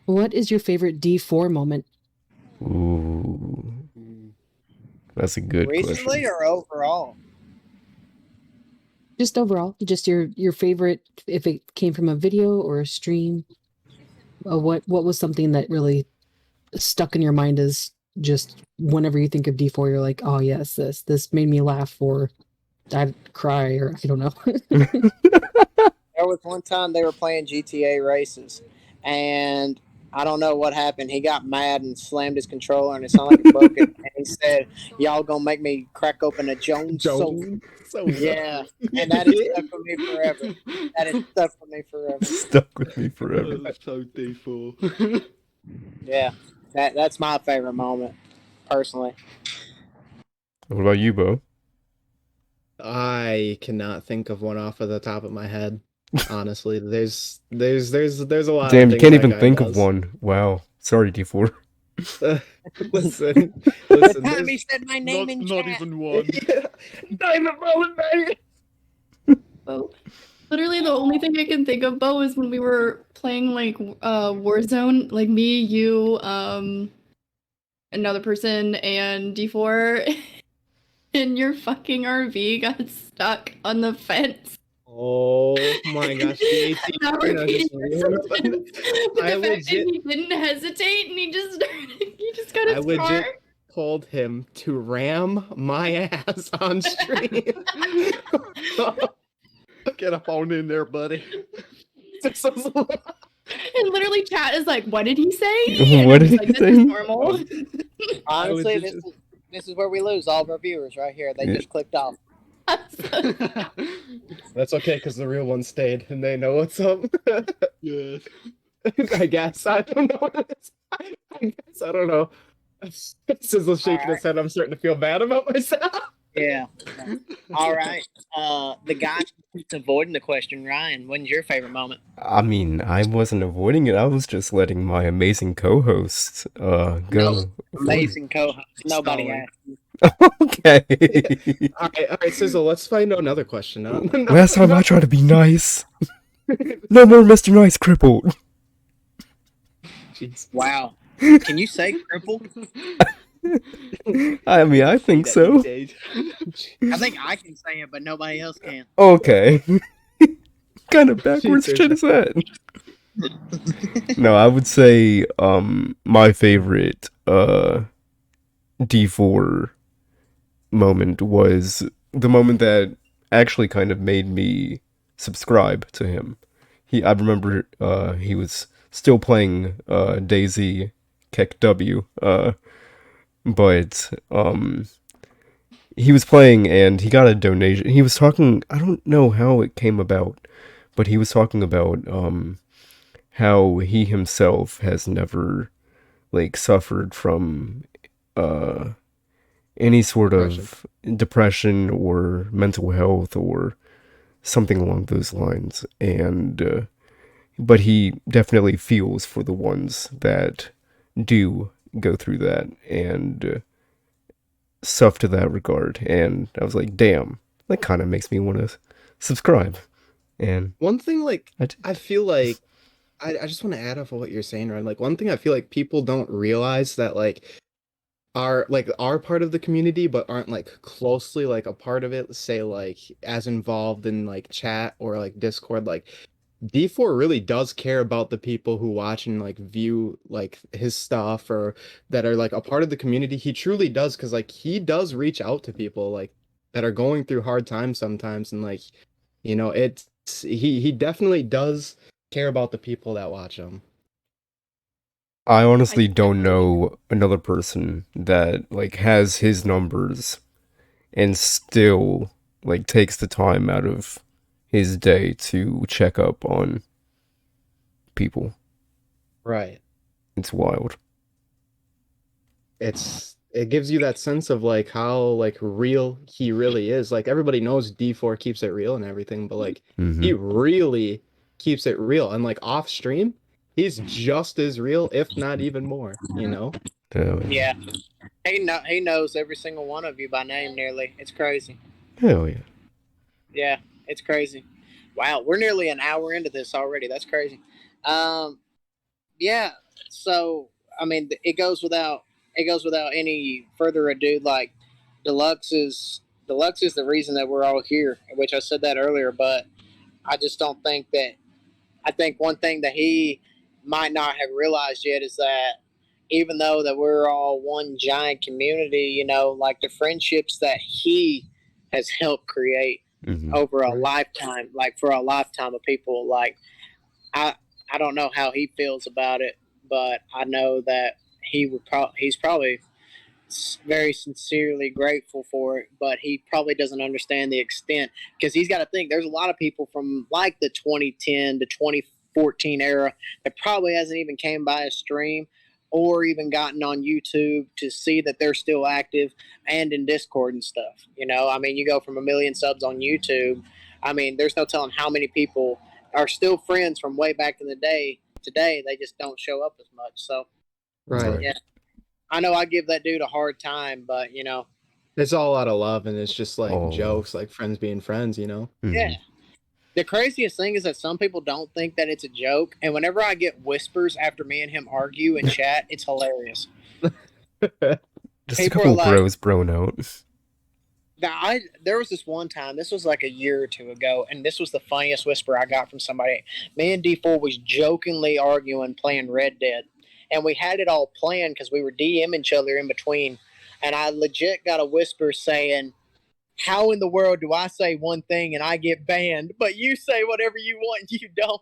What is your favorite D4 moment? Ooh. That's a good Recently question. or overall? Just overall, just your favorite, if it came from a video or a stream. What was something that really stuck in your mind as just whenever you think of D4, you're like, oh yes, this made me laugh, or I'd cry, or I don't know. There was one time they were playing GTA races, and I don't know what happened. He got mad and slammed his controller, and it sounded like he broke it. And he said, "Y'all gonna make me crack open a Jones soda." Yeah, and that is stuck with me forever. That is stuck with me forever. Stuck with me forever. So D4. Yeah, that's my favorite moment, personally. What about you, Bo? I cannot think of one off of the top of my head. Honestly, there's a lot. Damn, of you things can't that even guy think does. of one. Wow. Sorry, D4. Listen, The time he said my name in Not chat. even one. Diamond rolling, baby. Bo. Literally the only thing I can think of, Bo, is when we were playing like Warzone, like me, you, another person, and D4, and your fucking RV got stuck on the fence. Oh my gosh, the AC. Not repeating this sentence, but I the fact that legit- he didn't hesitate and he just got his I legit car. told him to ram my ass on stream. Get up on in there, buddy. And literally chat is like, what did he say? And What I'm did just like, he this is say? normal. Honestly, this is where we lose all of our viewers right here. They just clicked off. That's okay, because the real one stayed, and they know what's up. Yes. I guess. I don't know what it is. I guess. I don't know. Sizzle shaking his head. I'm starting to feel bad about myself. Yeah. All right. The guy who's avoiding the question, Ryan, when's your favorite moment? I mean, I wasn't avoiding it. I was just letting my amazing co-host go. No, amazing co-host. Nobody Stalling. asked you. Okay. All right, Sizzle. Let's find another question. Last time I tried to be nice. No more Mr. Nice crippled. Jeez. Wow. Can you say cripple? I mean, I think so. I think I can say it, but nobody else can. Okay. Kind of backwards shit is that? No, I would say my favorite D4 moment was the moment that actually kind of made me subscribe to him. I remember he was still playing DayZ Keck W. But he was playing and he got a donation. He was talking. I don't know how it came about, but he was talking about how he himself has never like suffered from any sort of depression or mental health or something along those lines, and but he definitely feels for the ones that do go through that and stuff to that regard. And I was like, damn, that kind of makes me want to subscribe. And one thing, like, I feel like I just want to add off of what you're saying, right? Like, one thing I feel like people don't realize that like are part of the community but aren't like closely like a part of it, say like as involved in like chat or like Discord, like D4 really does care about the people who watch and like view like his stuff or that are like a part of the community. He truly does, because like he does reach out to people like that are going through hard times sometimes, and like it's he definitely does care about the people that watch him. I honestly don't know another person that like has his numbers and still like takes the time out of his day to check up on people. Right. It's wild. It gives you that sense of like how like real he really is. Like everybody knows D4 keeps it real and everything, but like he really keeps it real, and like off stream, he's just as real, if not even more, Yeah. He knows every single one of you by name nearly. It's crazy. Hell yeah. Yeah, it's crazy. Wow, we're nearly an hour into this already. That's crazy. Yeah. So I mean, it goes without any further ado. Like Deluxe is the reason that we're all here, which I said that earlier. But I just don't think that. I think one thing that he might not have realized yet is that even though that we're all one giant community, like the friendships that he has helped create over a lifetime, like for a lifetime of people, like I I don't know how he feels about it, but I know that he's probably very sincerely grateful for it, but he probably doesn't understand the extent, because he's got to think there's a lot of people from like the 2010 to 2014 era that probably hasn't even came by a stream or even gotten on YouTube to see that they're still active and in Discord and stuff. I mean, you go from 1 million subs on YouTube. I mean, there's no telling how many people are still friends from way back in the day. Today, they just don't show up as much. So, Right. yeah. I know I give that dude a hard time, but it's all out of love, and it's just like jokes, like friends being friends, Yeah. The craziest thing is that some people don't think that it's a joke, and whenever I get whispers after me and him argue in chat, it's hilarious. Just people a couple bros broing out. There was this one time, this was like a year or two ago, and this was the funniest whisper I got from somebody. Me and D4 was jokingly arguing playing Red Dead, and we had it all planned because we were DMing each other in between, and I legit got a whisper saying, how in the world do I say one thing and I get banned, but you say whatever you want and you don't?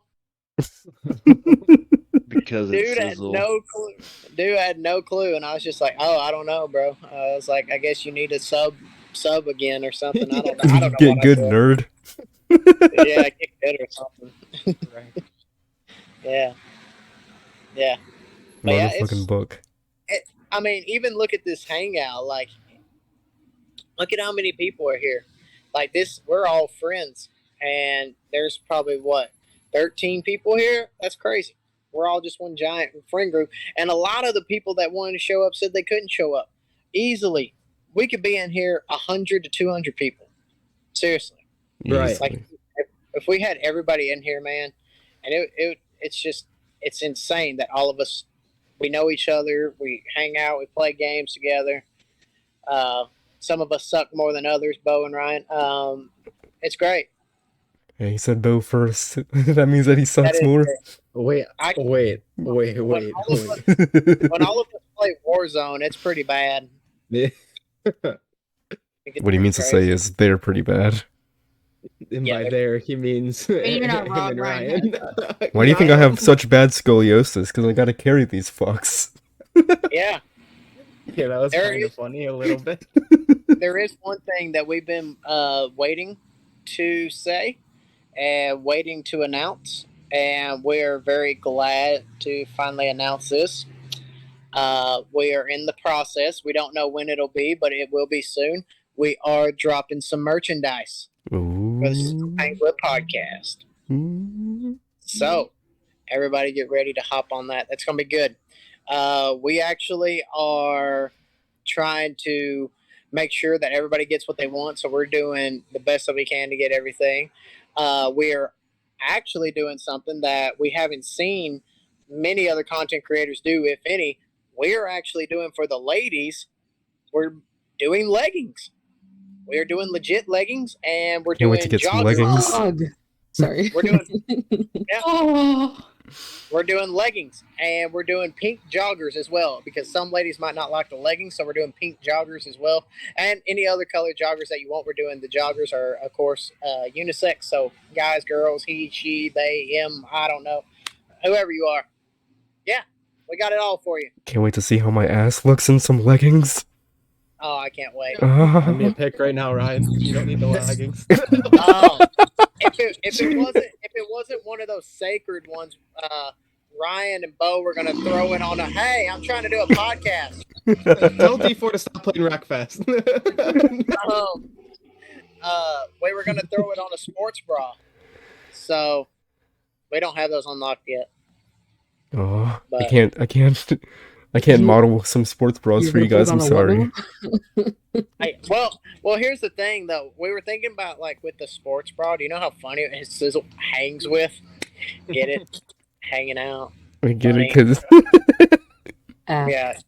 Because dude had no clue. Dude had no clue, and I was just like, "Oh, I don't know, bro." I was like, "I guess you need a sub again or something." I don't know. Get good, nerd. Yeah, get good or something. Right. Yeah. But motherfucking book. I mean, even look at this hangout. Like, look at how many people are here. Like this, we're all friends, and there's probably 13 people here. That's crazy. We're all just one giant friend group, and a lot of the people that wanted to show up said they couldn't show up. Easily, we could be in here 100 to 200 people. Seriously, right? Like if we had everybody in here, man, and it's insane that all of us, we know each other, we hang out, we play games together. Some of us suck more than others, Bo and Ryan. It's great. Yeah, he said Bo first. That means that he sucks more. Wait. When all of us play Warzone, it's pretty bad. Yeah. What he means to say is they're pretty bad. And by there, he means you're not wrong, him and Ryan. Why do you think I have such bad scoliosis? Because I gotta carry these fucks. Yeah. Yeah, that was There kind of is- funny a little bit. There is one thing that we've been waiting to say and waiting to announce, and we're very glad to finally announce this. We are in the process. We don't know when it'll be, but it will be soon. We are dropping some merchandise for the Sizzle Penguin podcast. So, everybody get ready to hop on that. That's going to be good. We actually are trying to make sure that everybody gets what they want. So, we're doing the best that we can to get everything. We're actually doing something that we haven't seen many other content creators do, if any. We're actually doing for the ladies, we're doing leggings. We're doing legit leggings, and we're Can't wait doing to get some joggers. leggings. Ugh. Sorry. We're doing yeah, Oh, we're doing leggings, and we're doing pink joggers as well, because some ladies might not like the leggings, so we're doing pink joggers as well, and any other color joggers that you want. We're doing the joggers are of course unisex, so guys, girls, he, she, they, him, I don't know, whoever you are. Yeah, we got it all for you. Can't wait to see how my ass looks in some leggings. Oh, I can't wait. Send me a pic right now, Ryan. You don't need the leggings. Oh, if it wasn't one of those sacred ones, Ryan and Bo were gonna throw it on a. Hey, I'm trying to do a podcast. Tell D4 to stop playing Wreckfest. We were gonna throw it on a sports bra, so we don't have those unlocked yet. Oh, But I can't model some sports bras for you guys. I'm sorry. Hey, well, here's the thing though. We were thinking about like with the sports bra. Do you know how funny his Sizzle hangs with? Get it? Hanging out. I get Funny. it because Yeah.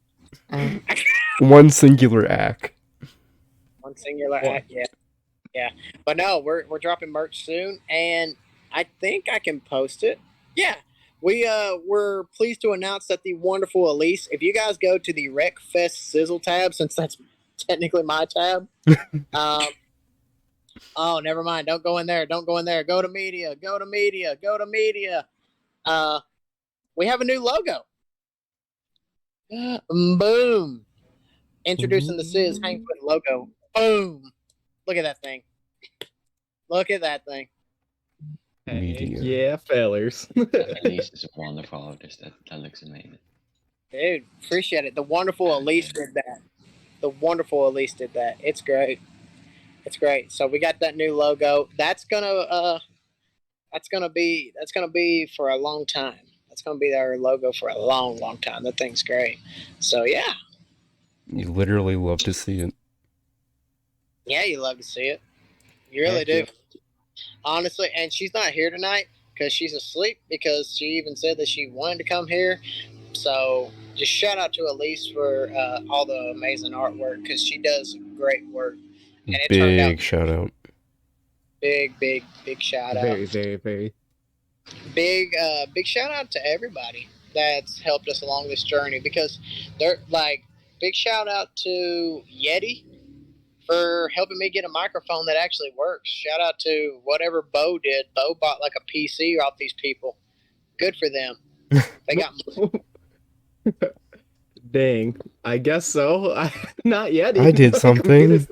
one singular act. One singular act. Yeah. Yeah. But no, we're dropping merch soon, and I think I can post it. Yeah. We're pleased to announce that the wonderful Elise, if you guys go to the Wreckfest Sizzle tab, since that's technically my tab. Oh, never mind. Don't go in there. Don't go in there. Go to media. Go to media. Go to media. We have a new logo. Boom. Introducing the Sizz Hangfoot logo. Boom. Look at that thing. Look at that thing. Media. Yeah, failures. Elise is a wonderful artist. That looks amazing. Dude, appreciate it. The wonderful Elise did that. The wonderful Elise did that. It's great. It's great. So we got that new logo. That's gonna be for a long time. That's gonna be our logo for a long, long time. That thing's great. So yeah. You literally love to see it. Yeah, you love to see it. You really Heck do. yeah. Honestly, and she's not here tonight because she's asleep, because she even said that she wanted to come here. So just shout out to Elise for all the amazing artwork, because she does great work. And it turned out Big shout out. big shout out. Very, very, very. Big shout out to everybody that's helped us along this journey, because they're like, big shout out to Yeti for helping me get a microphone that actually works. Shout out to whatever Bo did. Bo bought like a PC off these people. Good for them. They got Dang. I guess so. Not Yeti. I did something.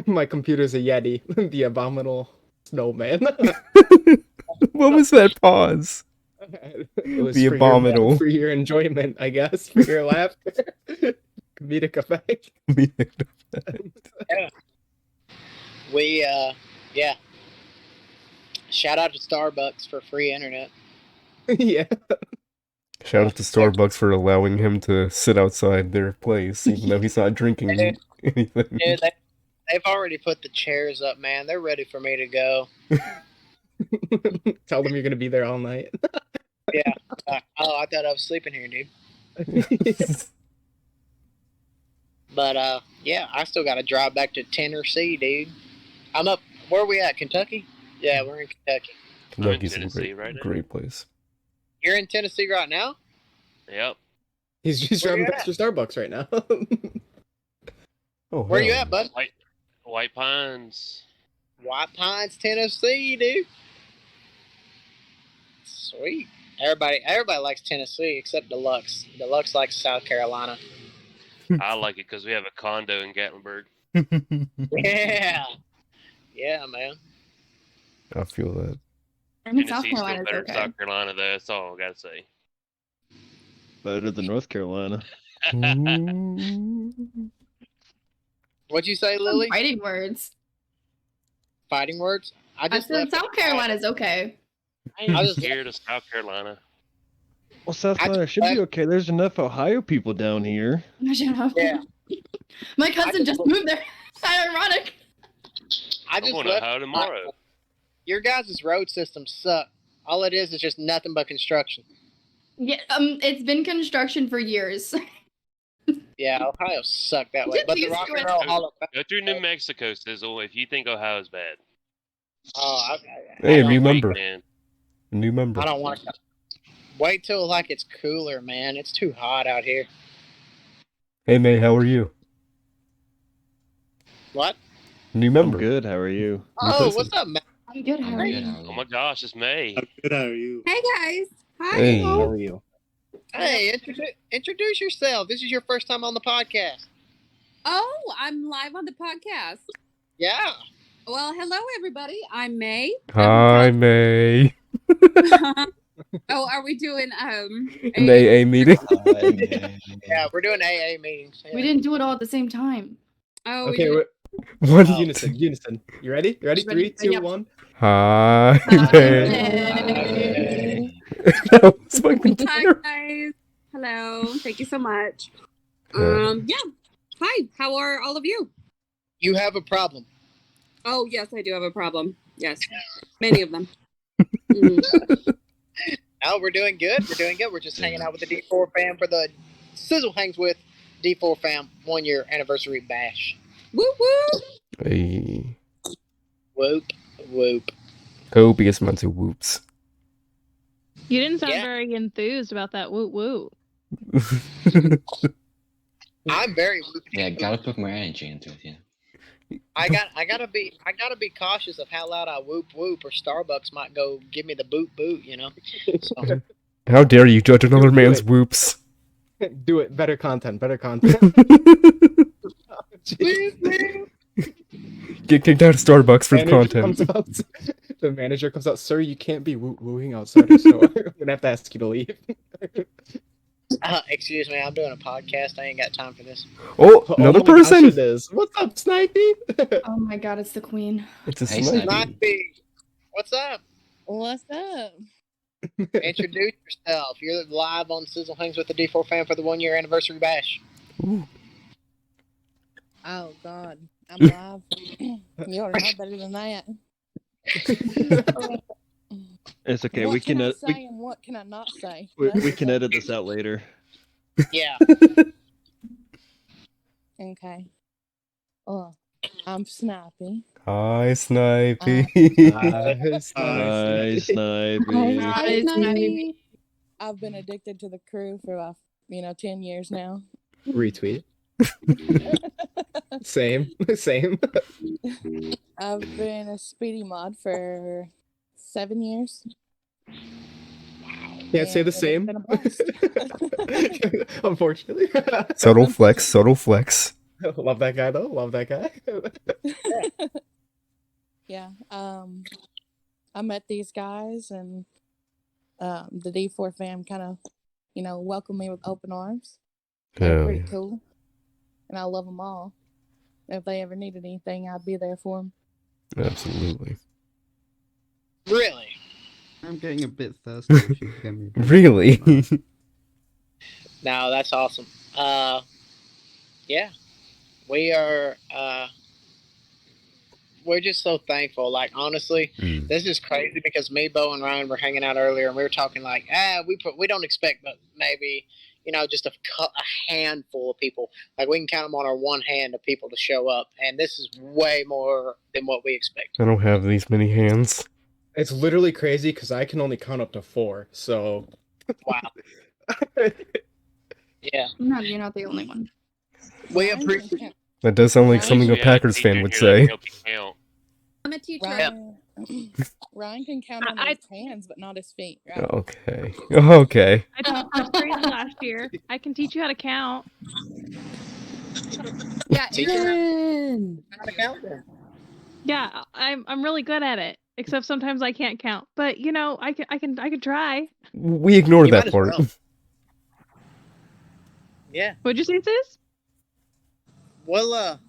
My computer's a Yeti. The abominable snowman. What was that pause? It was The for abominable. for your enjoyment, I guess. For your laughter. Comedic effect. yeah. We yeah. Shout out to Starbucks for free internet. Yeah. Shout out to Starbucks for allowing him to sit outside their place, even though he's not drinking anything. Dude, they've already put the chairs up, man. They're ready for me to go. Tell them you're gonna be there all night. Yeah. Oh, I thought I was sleeping here, dude. But yeah, I still got to drive back to Tennessee, dude. I'm up. Where are we at? Kentucky? Yeah, we're in Kentucky. Kentucky's a Tennessee right now. great place. You're in Tennessee right now? Yep. He's just Where driving you past your Starbucks right now. Oh, Where you hell. at, bud? White Pines. White Pines, Tennessee, dude. Sweet. Everybody likes Tennessee except Deluxe. Deluxe likes South Carolina. I like it because we have a condo in Gatlinburg. Yeah. Yeah, man. I feel that. I mean, South Tennessee's still Carolina's better okay. than South Carolina, though. That's all I gotta say. Better than North Carolina. What'd you say, Lily? Fighting words. Fighting words? I I just said left South Carolina's okay. I ain't I just- scared of South Carolina. Well, South Carolina should be okay. There's enough Ohio people down here. Shut up. Yeah. My cousin just moved there. Ironic. I I'm just going to left. Ohio tomorrow. Your guys' road systems suck. All it is just nothing but construction. Yeah, it's been construction for years. Yeah, Ohio sucked that way. Get But the used Rock to and it. Roll Hall of Fame. Go through New Mexico, Sizzle, if you think Ohio's bad. Oh, Hey, don't new like member. Man, New member. I don't want to. Wait till like it's cooler, man. It's too hot out here. Hey, May, how are you? What? New I'm member. good. How are you? New Oh, person. what's up, man? I'm good. How I'm are good. you? How are oh my gosh, it's May. How good are you? Hey guys. Hi. Hey. How are you? Hey, introduce yourself. This is your first time on the podcast. Oh, I'm live on the podcast. Yeah. Well, hello everybody. I'm May. Hi, May. Oh, are we doing An AA meeting. Yeah, we're doing AA meetings. Yeah. We didn't do it all at the same time. Oh, Okay, One. unison. You ready? You ready? Ready? 3, 2, Yep. 1. Hi, May. That was fucking Hi terrible. guys. Hello. Thank you so much. Yeah. Yeah. Hi. How are all of you? You have a problem. Oh, yes, I do have a problem. Yes. Many of them. Mm. No, we're doing good. We're doing good. We're just hanging out with the D4Fam for the Sizzle Hangs with D4Fam 1 year anniversary bash. Woo woo. Hey. Whoop, whoop. Copious amounts of whoops. You didn't sound Yeah. very enthused about that woot woot. I'm very whoopy. Yeah, gotta put more energy into it. Yeah. I gotta be cautious of how loud I whoop whoop, or Starbucks might go give me the boot boot. You know. So, How dare you judge another man's whoops? Do it. Better content. Better content. Get kicked out of Starbucks for the Manager content. comes out. The manager comes out. Sir, you can't be wooing outside, so I'm gonna have to ask you to leave. excuse me, I'm doing a podcast. I ain't got time for this. Oh, another my gosh, person? it is. What's up, Snipey? Oh my god, it's the queen. It's a Hey, sniper. Snipey, what's up? What's up? Introduce yourself. You're live on Sizzle Hangs with the D4Fam for the 1 year anniversary bash. Ooh. Oh God, I'm live. You ought to know better than that. It's okay. What We can I edit. say and what can I not say? We That's the can thing. edit this out later. Yeah. Okay. Oh, I'm Snappy. Hi, Snipey. Hi, Snipey. Hi, Snipey. I've been addicted to the crew for about 10 years now. Retweet. Same. I've been a Speedy mod for 7 years. Can't say the And same. it's been a blast. Unfortunately. Subtle flex, subtle flex. Love that guy though. Love that guy. Yeah. I met these guys and the D4Fam kind of, welcomed me with open arms. They're Hell pretty yeah. cool. And I love them all. If they ever needed anything, I'd be there for them. Absolutely. Really? I'm getting a bit thirsty. If you get me. Really? No, that's awesome. Yeah. We are we're just so thankful. Like, honestly, this is crazy because me, Bo, and Ryan were hanging out earlier, and we were talking like, we don't expect, but maybe, just a handful of people. Like, we can count them on our one hand of people to show up, and this is way more than what we expect. I don't have these many hands. It's literally crazy because I can only count up to 4. So. Wow. Yeah. No, you're not the only one. We appreciate. That does sound like something a We have Packers teacher fan would here that say. can help you count. I'm a teacher. Ryan can count on his hands, but not his feet. Right? Okay. Okay. I taught first grade last year. I can teach you how to count. Yeah, Teach him Aaron! how to count then. Yeah, I'm really good at it. Except sometimes I can't count. But you know, I can try. We ignored You that might as part. well. Yeah. What'd you say, sis? Well,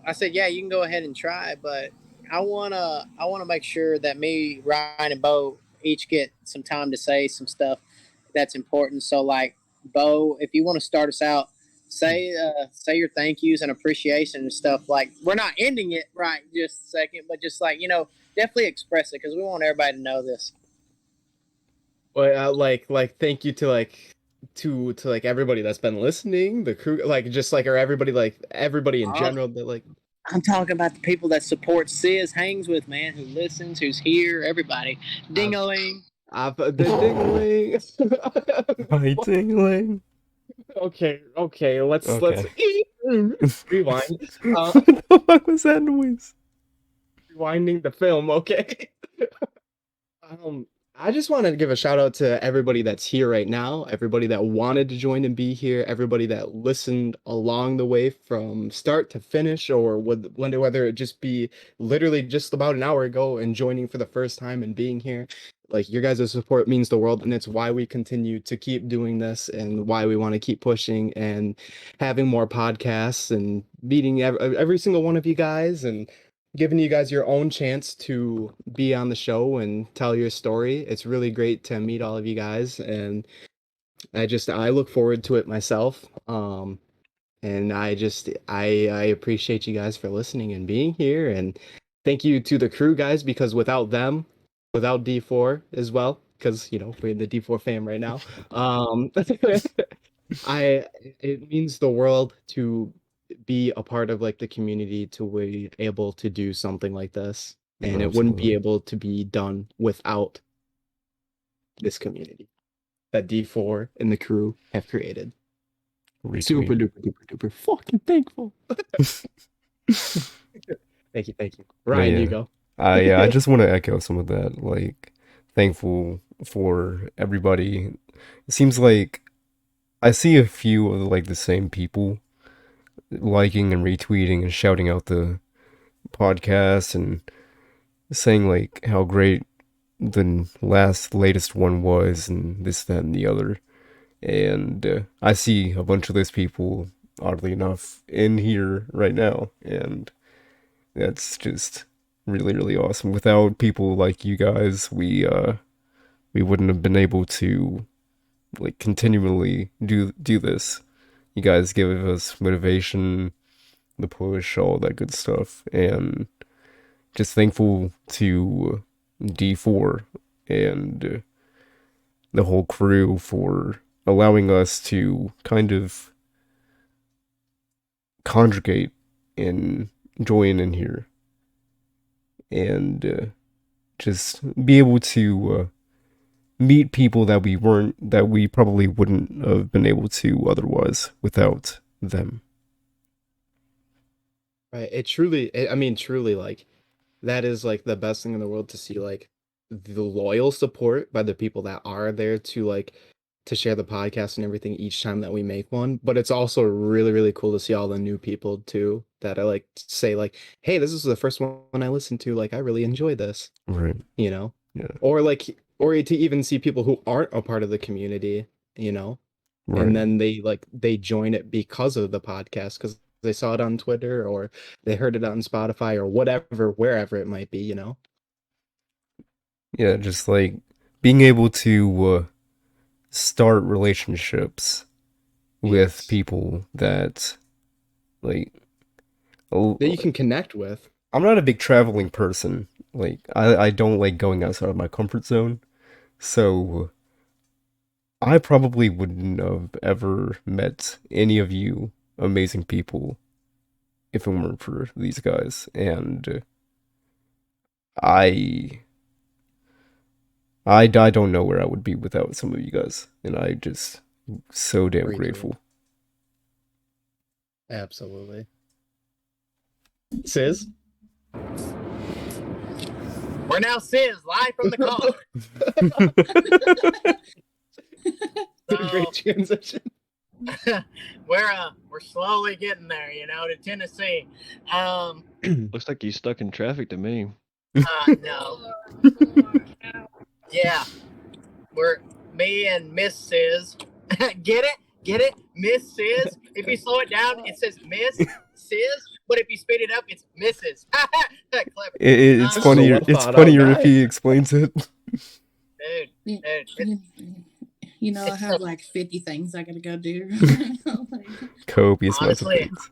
I said, yeah, you can go ahead and try, but I wanna make sure that me, Ryan, and Bo each get some time to say some stuff that's important. So, like, Bo, if you want to start us out, say your thank yous and appreciation and stuff. Like, we're not ending it right just a second, but just like definitely express it because we want everybody to know this. Well, like thank you to like everybody that's been listening, the crew, like just like or everybody in general that like. I'm talking about the people that support Sis, hangs with, man, who listens, who's here, everybody. Ding-a-ling. The ding-a-ling. My ding-a-ling. Okay, let's Okay. rewind. What the fuck was that noise? Rewinding the film, okay. I just wanted to give a shout out to everybody that's here right now, everybody that wanted to join and be here, everybody that listened along the way from start to finish, or whether it just be literally just about an hour ago and joining for the first time and being here. Like, your guys' support means the world, and it's why we continue to keep doing this and why we want to keep pushing and having more podcasts and meeting every single one of you guys and giving you guys your own chance to be on the show and tell your story. It's really great to meet all of you guys, and I look forward to it myself. And I appreciate you guys for listening and being here, and thank you to the crew guys, because without them, without D4 as well, because we're in the D4 fam right now. It means the world to be a part of like the community, to be able to do something like this, and it wouldn't be Absolutely. able to be done without this community that D4 and the crew have created. Super Retweet. duper duper duper fucking thankful. Thank you. But Ryan, you yeah. go. I just want to echo some of that. Like, thankful for everybody. It seems like I see a few of like the same people liking and retweeting and shouting out the podcast and saying like how great the latest one was and this, that, and the other. And I see a bunch of those people, oddly enough, in here right now, and that's just really, really awesome. Without people like you guys, we wouldn't have been able to like continually do this. You guys give us motivation, the push, all that good stuff, and just thankful to D4 and the whole crew for allowing us to kind of conjugate and join in here and just be able to meet people that we probably wouldn't have been able to otherwise without them. Right. I mean, truly, like, that is like the best thing in the world, to see like the loyal support by the people that are there to share the podcast and everything each time that we make one. But it's also really, really cool to see all the new people too that I like say like, hey, this is the first one I listened to. Like, I really enjoy this. Right. Yeah. Or to even see people who aren't a part of the community, Right. and then they join it because of the podcast, because they saw it on Twitter or they heard it on Spotify or whatever, wherever it might be, Yeah, just like being able to start relationships with people that like that you can connect with. I'm not a big traveling person. Like I don't like going outside of my comfort zone. So I probably wouldn't have ever met any of you amazing people if it weren't for these guys. And I don't know where I would be without some of you guys. And I just so damn grateful. Absolutely. Sis? We're now Sizz live from the car. Great transition. We're slowly getting there, to Tennessee. Looks like he's stuck in traffic to me. No. Yeah. We're me and Miss Sizz. Get it? Miss Sizz. If you slow it down, it says Miss Sizz, but if you speed it up, it's Mrs. Clever. It's funnier. It's funnier if he explains it. Dude, I have like 50 things I gotta go do. Copious amounts of things.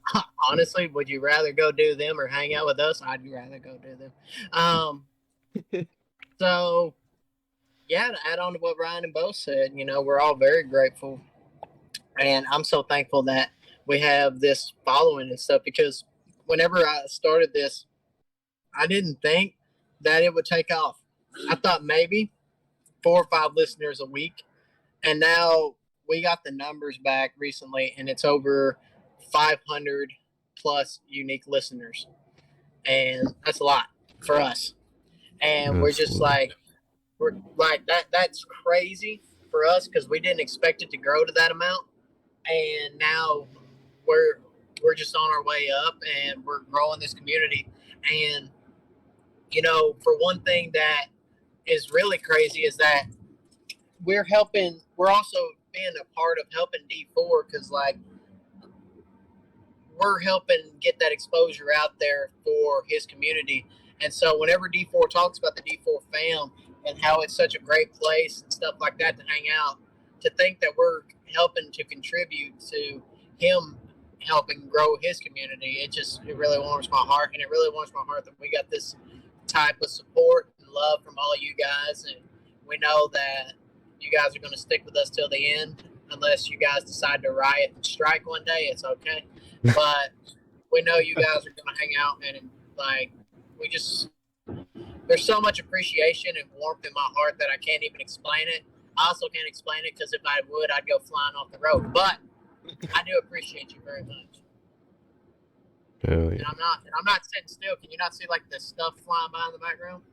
Honestly, would you rather go do them or hang out with us? I'd rather go do them. So, yeah, to add on to what Ryan and Bo said, we're all very grateful. And I'm so thankful that we have this following and stuff, because whenever I started this, I didn't think that it would take off. I thought maybe 4 or 5 listeners a week. And now we got the numbers back recently, and it's over 500 plus unique listeners. And that's a lot for us. And we're just like, that's crazy for us, because we didn't expect it to grow to that amount. And now we're just on our way up, and we're growing this community. And, for one thing that is really crazy is that we're also being a part of helping D4, because we're helping get that exposure out there for his community. And so whenever D4 talks about the D4 fam and how it's such a great place and stuff like that to hang out, to think that we're helping to contribute to him helping grow his community, it really warms my heart. And it really warms my heart that we got this type of support and love from all you guys. And we know that you guys are going to stick with us till the end, unless you guys decide to riot and strike one day. It's okay. But we know you guys are going to hang out, and there's so much appreciation and warmth in my heart that I can't even explain it. I also can't explain it, because if I would, I'd go flying off the road. But I do appreciate you very much. Hell yeah. And I'm not sitting still. Can you not see the stuff flying by in the background?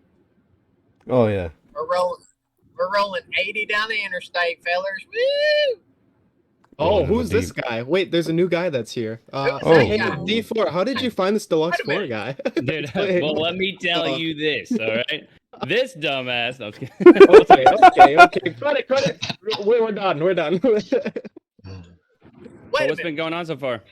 Oh yeah. We're rolling 80 down the interstate, fellers. Woo! Oh, who's this guy? Wait, there's a new guy that's here. Hey, D4, how did you find this Deluxe 4 guy? Dude, well, let me tell you this, all right? This dumbass. No, okay. Credit. We're done. What's been going on so far?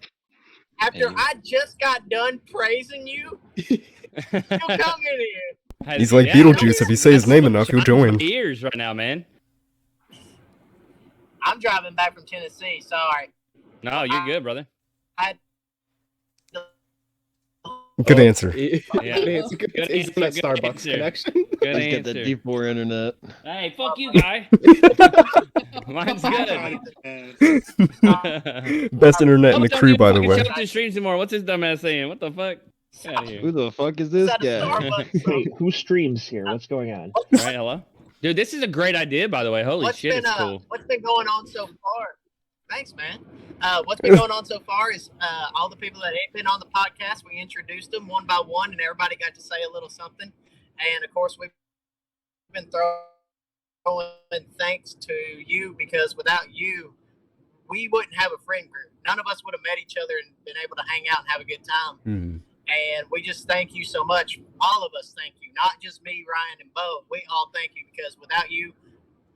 After I just got done praising you, you'll come in here. He's like Beetlejuice. If you say his name enough, he'll join. Ears right now, man. I'm driving back from Tennessee. Sorry. No, you're good, brother. Good answer. Yeah. Good answer. He's on that Starbucks connection. Good He's answer. got that D4 internet. Hey, fuck you, guy. Mine's good. Best internet in the crew, by the way. Shut up to streams anymore. What's this dumbass saying? What the fuck? Get out of here. Who the fuck is this guy? Wait, who streams here? What's going on? All right, hello. Dude, this is a great idea, by the way. Holy shit, it's cool. What's been going on so far? Thanks, man. What's been going on so far is all the people that ain't been on the podcast, we introduced them one by one, and everybody got to say a little something. And, of course, we've been throwing thanks to you, because without you, we wouldn't have a friend group. None of us would have met each other and been able to hang out and have a good time. Mm. And we just thank you so much. All of us thank you, not just me, Ryan, and Bo. We all thank you, because without you,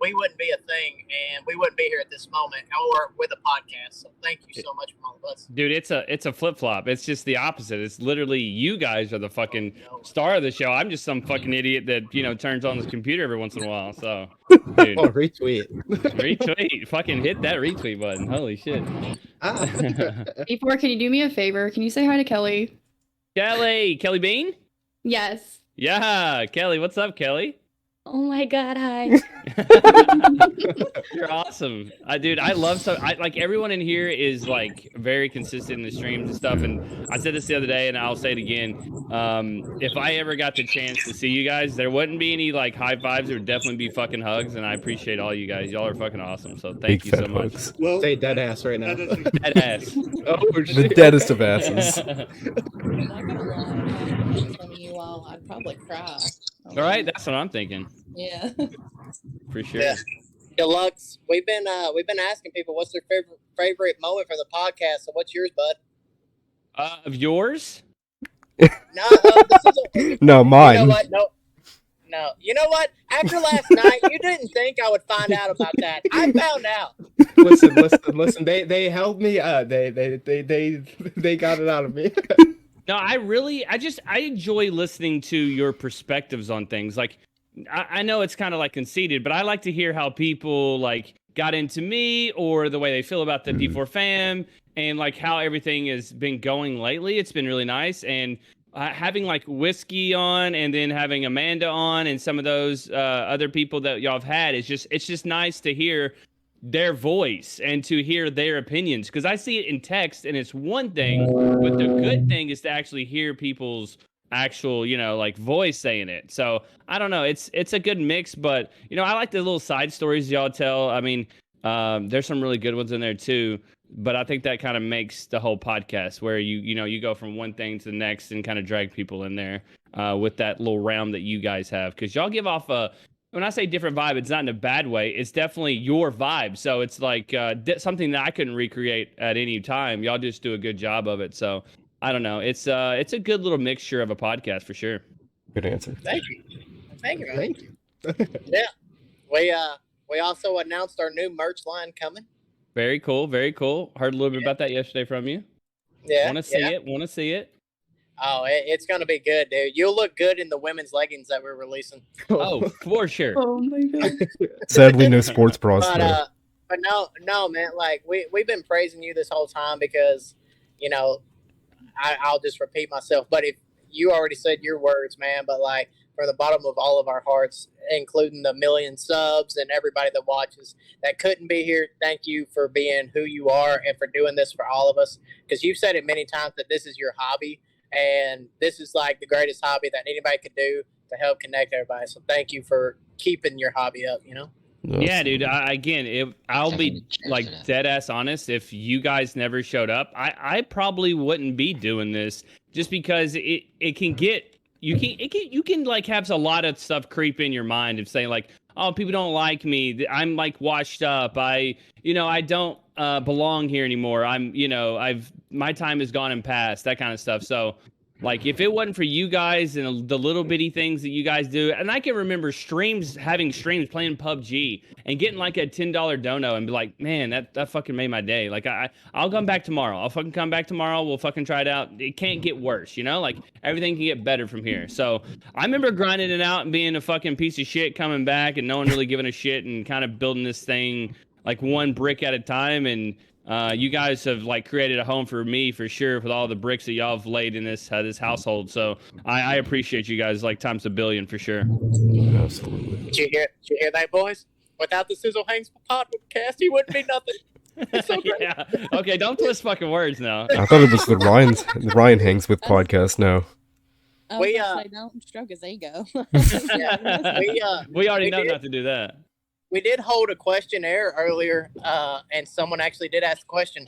we wouldn't be a thing, and we wouldn't be here at this moment or with a podcast. So thank you so much from all of us. Dude, it's a flip-flop. It's just the opposite. It's literally you guys are the fucking star of the show. I'm just some fucking idiot that, turns on his computer every once in a while. So, dude. Oh, retweet. Retweet. Fucking hit that retweet button. Holy shit. D4, can you do me a favor? Can you say hi to Kelly? Kelly Bean? Yes. Yeah, Kelly. What's up, Kelly? Oh my God, hi. You're awesome. Dude, I love everyone in here is very consistent in the streams and stuff. And I said this the other day and I'll say it again. If I ever got the chance to see you guys, there wouldn't be any high fives. There would definitely be fucking hugs. And I appreciate all you guys. Y'all are fucking awesome. So thank you so much. Well, say dead ass right now. Dead ass. Oh, the deadest of asses. I'm not gonna lie, some of you all I've probably cry. All right, that's what I'm thinking. Yeah. For sure. Yeah. Deluxe, we've been asking people what's their favorite moment from the podcast. So what's yours, bud? Of yours? No, No, You mine. know what? No. You know what? After last night, you didn't think I would find out about that. I found out. Listen. They held me. They got it out of me. No, I enjoy listening to your perspectives on things. Like, I know it's kind of like conceited, but I like to hear how people like got into me or the way they feel about the D4Fam and like how everything has been going lately. It's been really nice. And having like Whiskey on and then having Amanda on and some of those other people that y'all have had it's just nice to hear their voice and to hear their opinions, because I see it in text and it's one thing, but the good thing is to actually hear people's actual, like voice saying it. So I don't know, it's a good mix, but I like the little side stories y'all tell. I mean, there's some really good ones in there too, but I think that kind of makes the whole podcast where you go from one thing to the next and kind of drag people in there with that little realm that you guys have, because y'all give off when I say different vibe, it's not in a bad way. It's definitely your vibe. So it's like something that I couldn't recreate at any time. Y'all just do a good job of it. So I don't know. It's a good little mixture of a podcast for sure. Good answer. Thank you. Thank you. Yeah, we also announced our new merch line coming. Very cool. Very cool. Heard a little bit about that yesterday from you. Yeah. Want to see it. Oh, it's gonna be good, dude. You'll look good in the women's leggings that we're releasing. Oh, for sure. Oh my god. Sadly, no sports bras though. But no, man. Like we've been praising you this whole time because, I'll just repeat myself. But if you already said your words, man, but like from the bottom of all of our hearts, including the million subs and everybody that watches that couldn't be here, thank you for being who you are and for doing this for all of us. Because you've said it many times that this is your hobby. And this is like the greatest hobby that anybody could do to help connect everybody. So thank you for keeping your hobby up, Yeah, dude. I'll be like dead ass honest. If you guys never showed up, I probably wouldn't be doing this, just because it can get you can like have a lot of stuff creep in your mind of saying like, oh, people don't like me. I'm like washed up. I don't belong here anymore. My time has gone and passed, that kind of stuff. So like, if it wasn't for you guys and the little bitty things that you guys do, and I can remember having streams playing PUBG and getting like a $10 dono and be like, man, that fucking made my day. Like I'll come back tomorrow. I'll fucking come back tomorrow. We'll fucking try it out. It can't get worse, like everything can get better from here. So I remember grinding it out and being a fucking piece of shit coming back and no one really giving a shit and kind of building this thing like one brick at a time. And you guys have like created a home for me for sure with all the bricks that y'all have laid in this household. So I appreciate you guys like times a billion for sure. Absolutely. Did you hear that, boys? Without the Sizzle Hangs podcast, he wouldn't be nothing. It's so great. Yeah. Okay, don't twist fucking words now. I thought it was the Ryan Hangs with podcast. No. I was gonna say, don't stroke his ego. We already know not to do that. We did hold a questionnaire earlier, and someone actually did ask the question: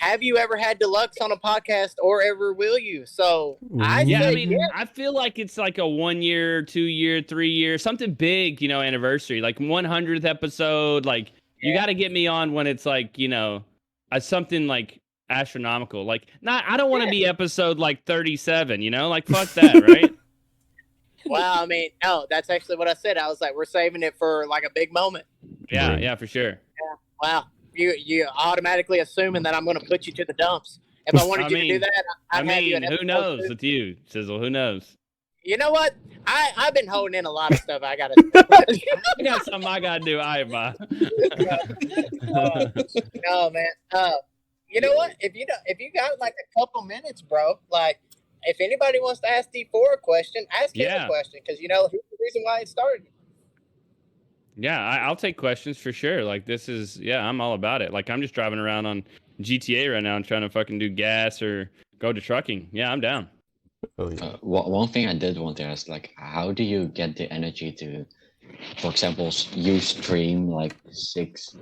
have you ever had Deluxe on a podcast, or ever will you? So I feel like it's like a 1 year, 2 year, 3 year, something big, anniversary, like 100th episode. Like you got to get me on when it's like, something like astronomical. Like I don't want to be episode like 37, like fuck that, right? Well, I mean, no, that's actually what I said. I was like, we're saving it for like a big moment. Yeah, for sure. Yeah. Wow. You automatically assuming that I'm going to put you to the dumps. If I wanted you to do that, I'd have you. Who knows with you, Sizzle? Who knows? You know what? I've been holding in a lot of stuff. I got I got something I got to do. No, man. You know what? If you got like a couple minutes, bro, like. If anybody wants to ask D4 a question, ask him a question, because here's the reason why it started. Yeah, I'll take questions for sure. Like I'm all about it. Like I'm just driving around on GTA right now and trying to fucking do gas or go to trucking. Yeah, I'm down. Oh, yeah. One thing I did want to ask, like, how do you get the energy to for example, you stream like 6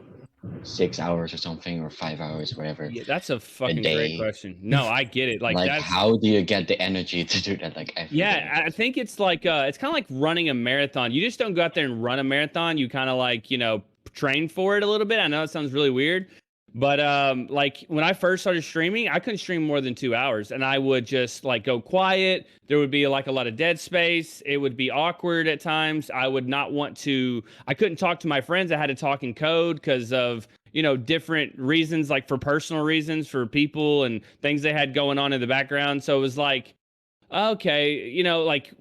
hours or something, or 5 hours, whatever, Yeah, that's a a fucking great day. question. No, I get it. Like Like, that's how do you get the energy to do that like every day? yeah, I think it's like it's kind of like running a marathon. You just don't go out there and run a marathon. You kind of like, train for it a little bit. I know it sounds really weird, but like when I first started streaming, I couldn't stream more than 2 hours, and I would just like go quiet. There would be like a lot of dead space. It would be awkward at times. I would not want to. I couldn't talk to my friends. I had to talk in code because of different reasons, like for personal reasons, for people and things they had going on in the background. So it was like, okay, like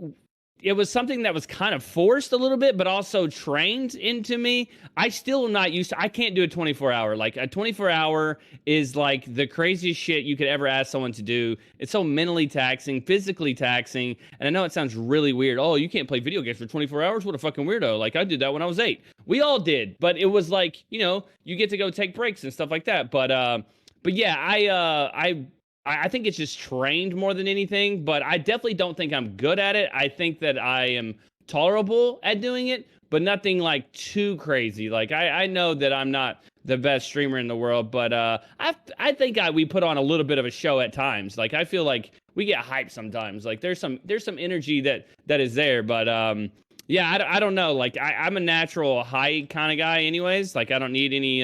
it was something that was kind of forced a little bit, but also trained into me. I still am not used to, I can't do a 24-hour. Like a 24-hour is like the craziest shit you could ever ask someone to do. It's so mentally taxing, physically taxing. And I know it sounds really weird. Oh, you can't play video games for 24 hours? What a fucking weirdo. Like I did that when I was 8. We all did, but it was like, you get to go take breaks and stuff like that. But yeah, I think it's just trained more than anything, but I definitely don't think I'm good at it. I think that I am tolerable at doing it, but nothing like too crazy. Like I know that I'm not the best streamer in the world, but I think we put on a little bit of a show at times. Like I feel like we get hyped sometimes. Like there's some energy that is there, but yeah, I don't know. Like I'm a natural high kind of guy anyways. Like I don't need any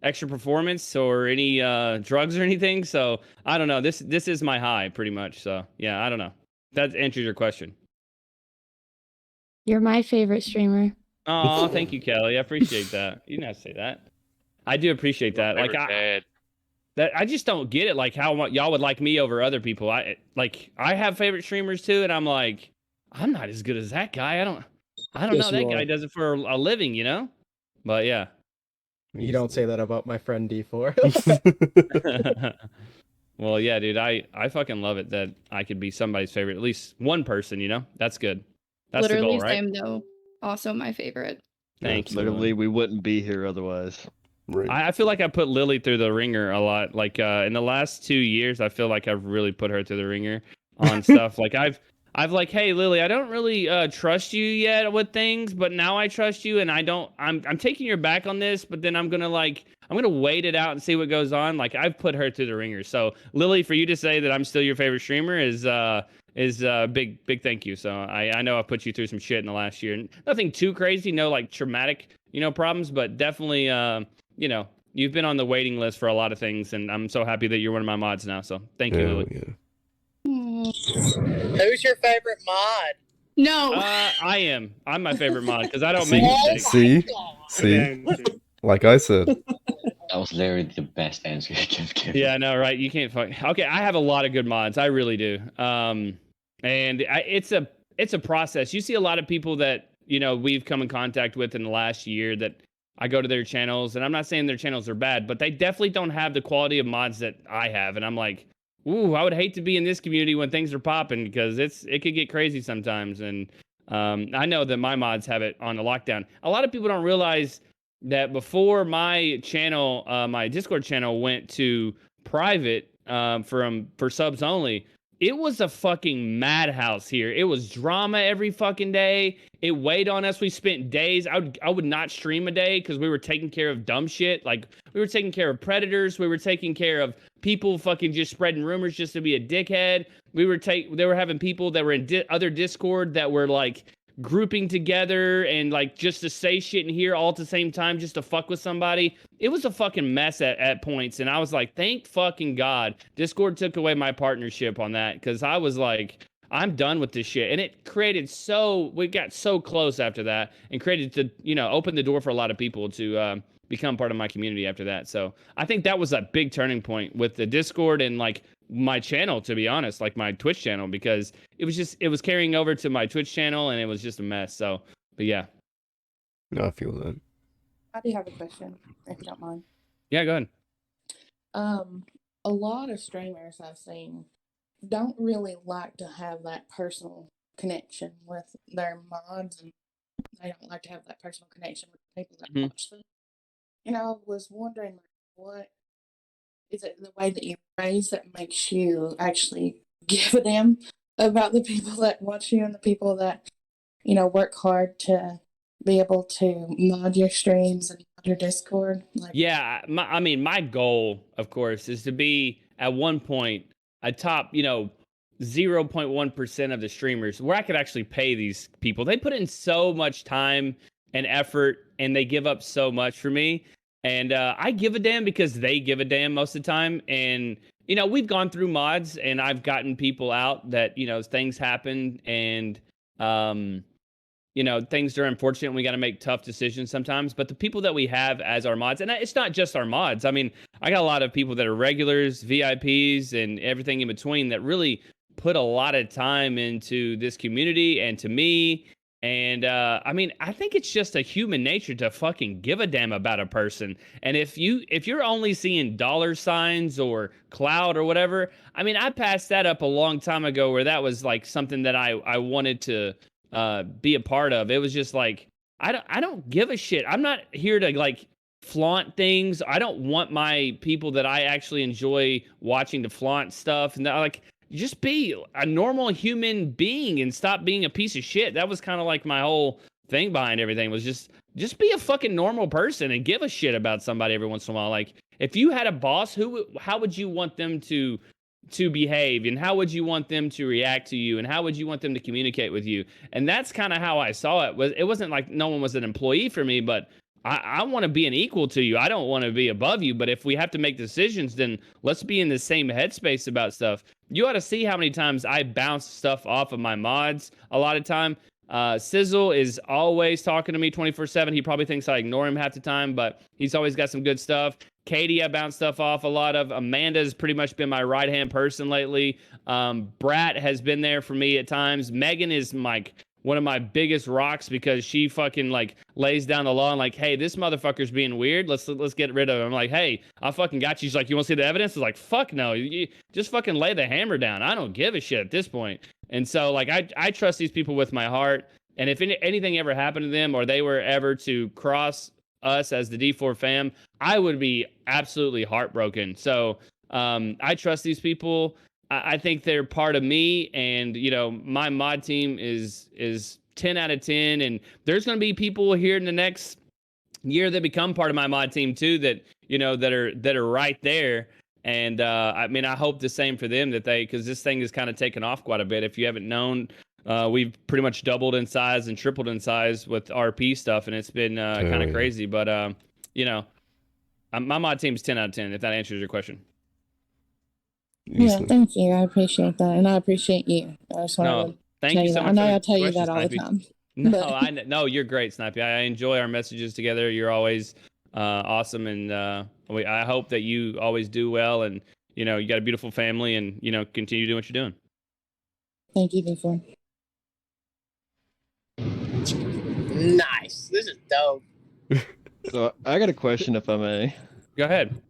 extra performance or any drugs or anything. So I don't know. This is my high pretty much. So yeah, I don't know. That answers your question. You're my favorite streamer. Oh, thank you, Kelly. I appreciate that. You didn't have to say that. I do appreciate that. Like I just don't get it. Like how y'all would like me over other people. I have favorite streamers too, and I'm like, I'm not as good as that guy. I don't Yes, know. you That guy are. does it for a living, But yeah. You don't say that about my friend D4. Well, yeah, dude, I fucking love it that I could be somebody's favorite, at least one person, That's good. That's the Literally goal, right? same though. Also my favorite. Thank you. Literally, we wouldn't be here otherwise. Right. I feel like I put Lily through the ringer a lot. Like in the last 2 years, I feel like I've really put her through the ringer on stuff. Like I've like, hey Lily, I don't really trust you yet with things, but now I trust you, and I'm taking your back on this, but then I'm gonna wait it out and see what goes on. Like I've put her through the ringer. So Lily, for you to say that I'm still your favorite streamer is big thank you. So I know I've put you through some shit in the last year. Nothing too crazy, no like traumatic problems, but definitely you've been on the waiting list for a lot of things, and I'm so happy that you're one of my mods now. So thank you, Lily. Yeah. Who's your favorite mod? No. I am. I'm my favorite mod because I don't make mistakes. See? Like I said. That was literally the best answer you can give. Yeah, I know, right? You can't fuck. Okay, I have a lot of good mods. I really do. It's a process. You see a lot of people that we've come in contact with in the last year that I go to their channels, and I'm not saying their channels are bad, but they definitely don't have the quality of mods that I have, and I'm like, ooh, I would hate to be in this community when things are popping because it could get crazy sometimes. And I know that my mods have it on the lockdown. A lot of people don't realize that before my channel, my Discord channel went to private for subs only, it was a fucking madhouse here. It was drama every fucking day. It weighed on us. We spent days. I would not stream a day because we were taking care of dumb shit. Like we were taking care of predators. We were taking care of people fucking just spreading rumors just to be a dickhead. They were having people that were in other Discord that were like grouping together and like just to say shit in here all at the same time just to fuck with somebody. It was a fucking mess at points, and I was like, thank fucking God Discord took away my partnership on that, because I was like, I'm done with this shit. And it created we got so close after that, and created opened the door for a lot of people to become part of my community after that. So I think that was a big turning point with the Discord and like my channel, to be honest, like my Twitch channel, because it was carrying over to my Twitch channel, and it was just a mess. So, but yeah. No, I feel that. I do have a question, if you don't mind. Yeah, go ahead. A lot of streamers I've seen don't really like to have that personal connection with their mods, and they don't like to have that personal connection with people that watch them. And I was wondering, what is it, the way that you raise that makes you actually give a damn about the people that watch you and the people that work hard to be able to mod your streams and mod your Discord? Like, Yeah, I mean, my goal, of course, is to be at one point a top, 0.1% of the streamers where I could actually pay these people. They put in so much time and effort, and they give up so much for me. And I give a damn because they give a damn most of the time. And we've gone through mods, and I've gotten people out that things happen, and things are unfortunate. We got to make tough decisions sometimes. But the people that we have as our mods, and it's not just our mods. I mean, I got a lot of people that are regulars, VIPs, and everything in between that really put a lot of time into this community and to me. And I mean, I think it's just a human nature to fucking give a damn about a person. And if you're only seeing dollar signs or cloud or whatever, I mean, I passed that up a long time ago where that was like something that I wanted to be a part of. It was just like, I don't give a shit. I'm not here to like flaunt things. I don't want my people that I actually enjoy watching to flaunt stuff. And like, just be a normal human being and stop being a piece of shit. That was kind of like my whole thing behind everything, was just be a fucking normal person and give a shit about somebody every once in a while. Like, if you had a boss, how would you want them to behave, and how would you want them to react to you, and how would you want them to communicate with you? And that's kind of how I saw it. It wasn't like no one was an employee for me, but I want to be an equal to you. I don't want to be above you, but if we have to make decisions, then let's be in the same headspace about stuff. You ought to see how many times I bounce stuff off of my mods a lot of time. Sizzle is always talking to me 24/7. He probably thinks I ignore him half the time, but he's always got some good stuff. Katie, I bounce stuff off a lot of. Amanda's pretty much been my right-hand person lately. Brat has been there for me at times. Megan is like one of my biggest rocks because she fucking like lays down the law and like, hey, this motherfucker's being weird. Let's get rid of him. I'm like, hey, I fucking got you. She's like, you want to see the evidence? It's like, fuck no. You just fucking lay the hammer down. I don't give a shit at this point. And so like I trust these people with my heart. And if anything ever happened to them or they were ever to cross us as the D4 Fam, I would be absolutely heartbroken. So I trust these people. I think they're part of me, and my mod team is 10 out of 10. And there's going to be people here in the next year that become part of my mod team too, that that are right there. And I mean, I hope the same for them, because this thing has kind of taken off quite a bit. If you haven't known, we've pretty much doubled in size and tripled in size with RP stuff, and it's been kind of crazy. But my mod team's 10 out of 10. If that answers your question. Yeah, thank you. I appreciate that, and I appreciate you. I just wanted to thank tell you so that. much. I know for I tell you question, that all the Snipey. time. No, no, you're great, Snipey. I enjoy our messages together. You're always awesome, and I hope that you always do well, and you got a beautiful family, and continue doing what you're doing. Thank you, D4. Nice. This is dope. So I got a question, if I may. Go ahead.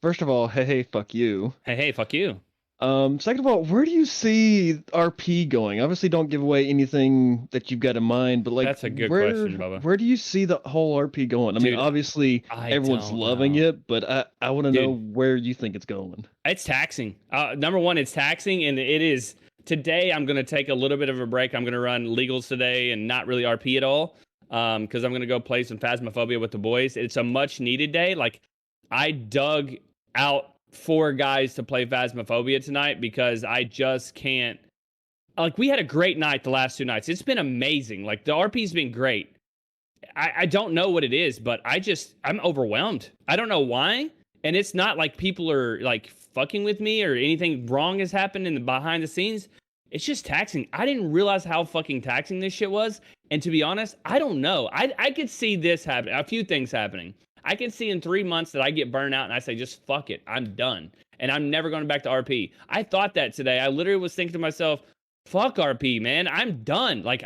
First of all, hey, fuck you. Hey, fuck you. Second of all, where do you see RP going? Obviously, don't give away anything that you've got in mind, but like, that's a good question, Bubba. Where do you see the whole RP going? I mean, obviously, everyone's loving it, but I want to know where you think it's going. It's taxing. Number one, it's taxing, and it is. Today, I'm going to take a little bit of a break. I'm going to run legals today and not really RP at all, because I'm going to go play some Phasmophobia with the boys. It's a much needed day. Like, I dug out 4 guys to play Phasmophobia tonight because I just can't. Like, we had a great night the last 2 nights. It's been amazing. Like, the RP's been great. I don't know what it is, but I'm overwhelmed. I don't know why. And it's not like people are like fucking with me or anything wrong has happened in the behind the scenes. It's just taxing. I didn't realize how fucking taxing this shit was. And to be honest, I don't know. I could see this happen. A few things happening. I can see in 3 months that I get burned out and I say, just fuck it. I'm done. And I'm never going back to RP. I thought that today. I literally was thinking to myself, fuck RP, man. I'm done. Like,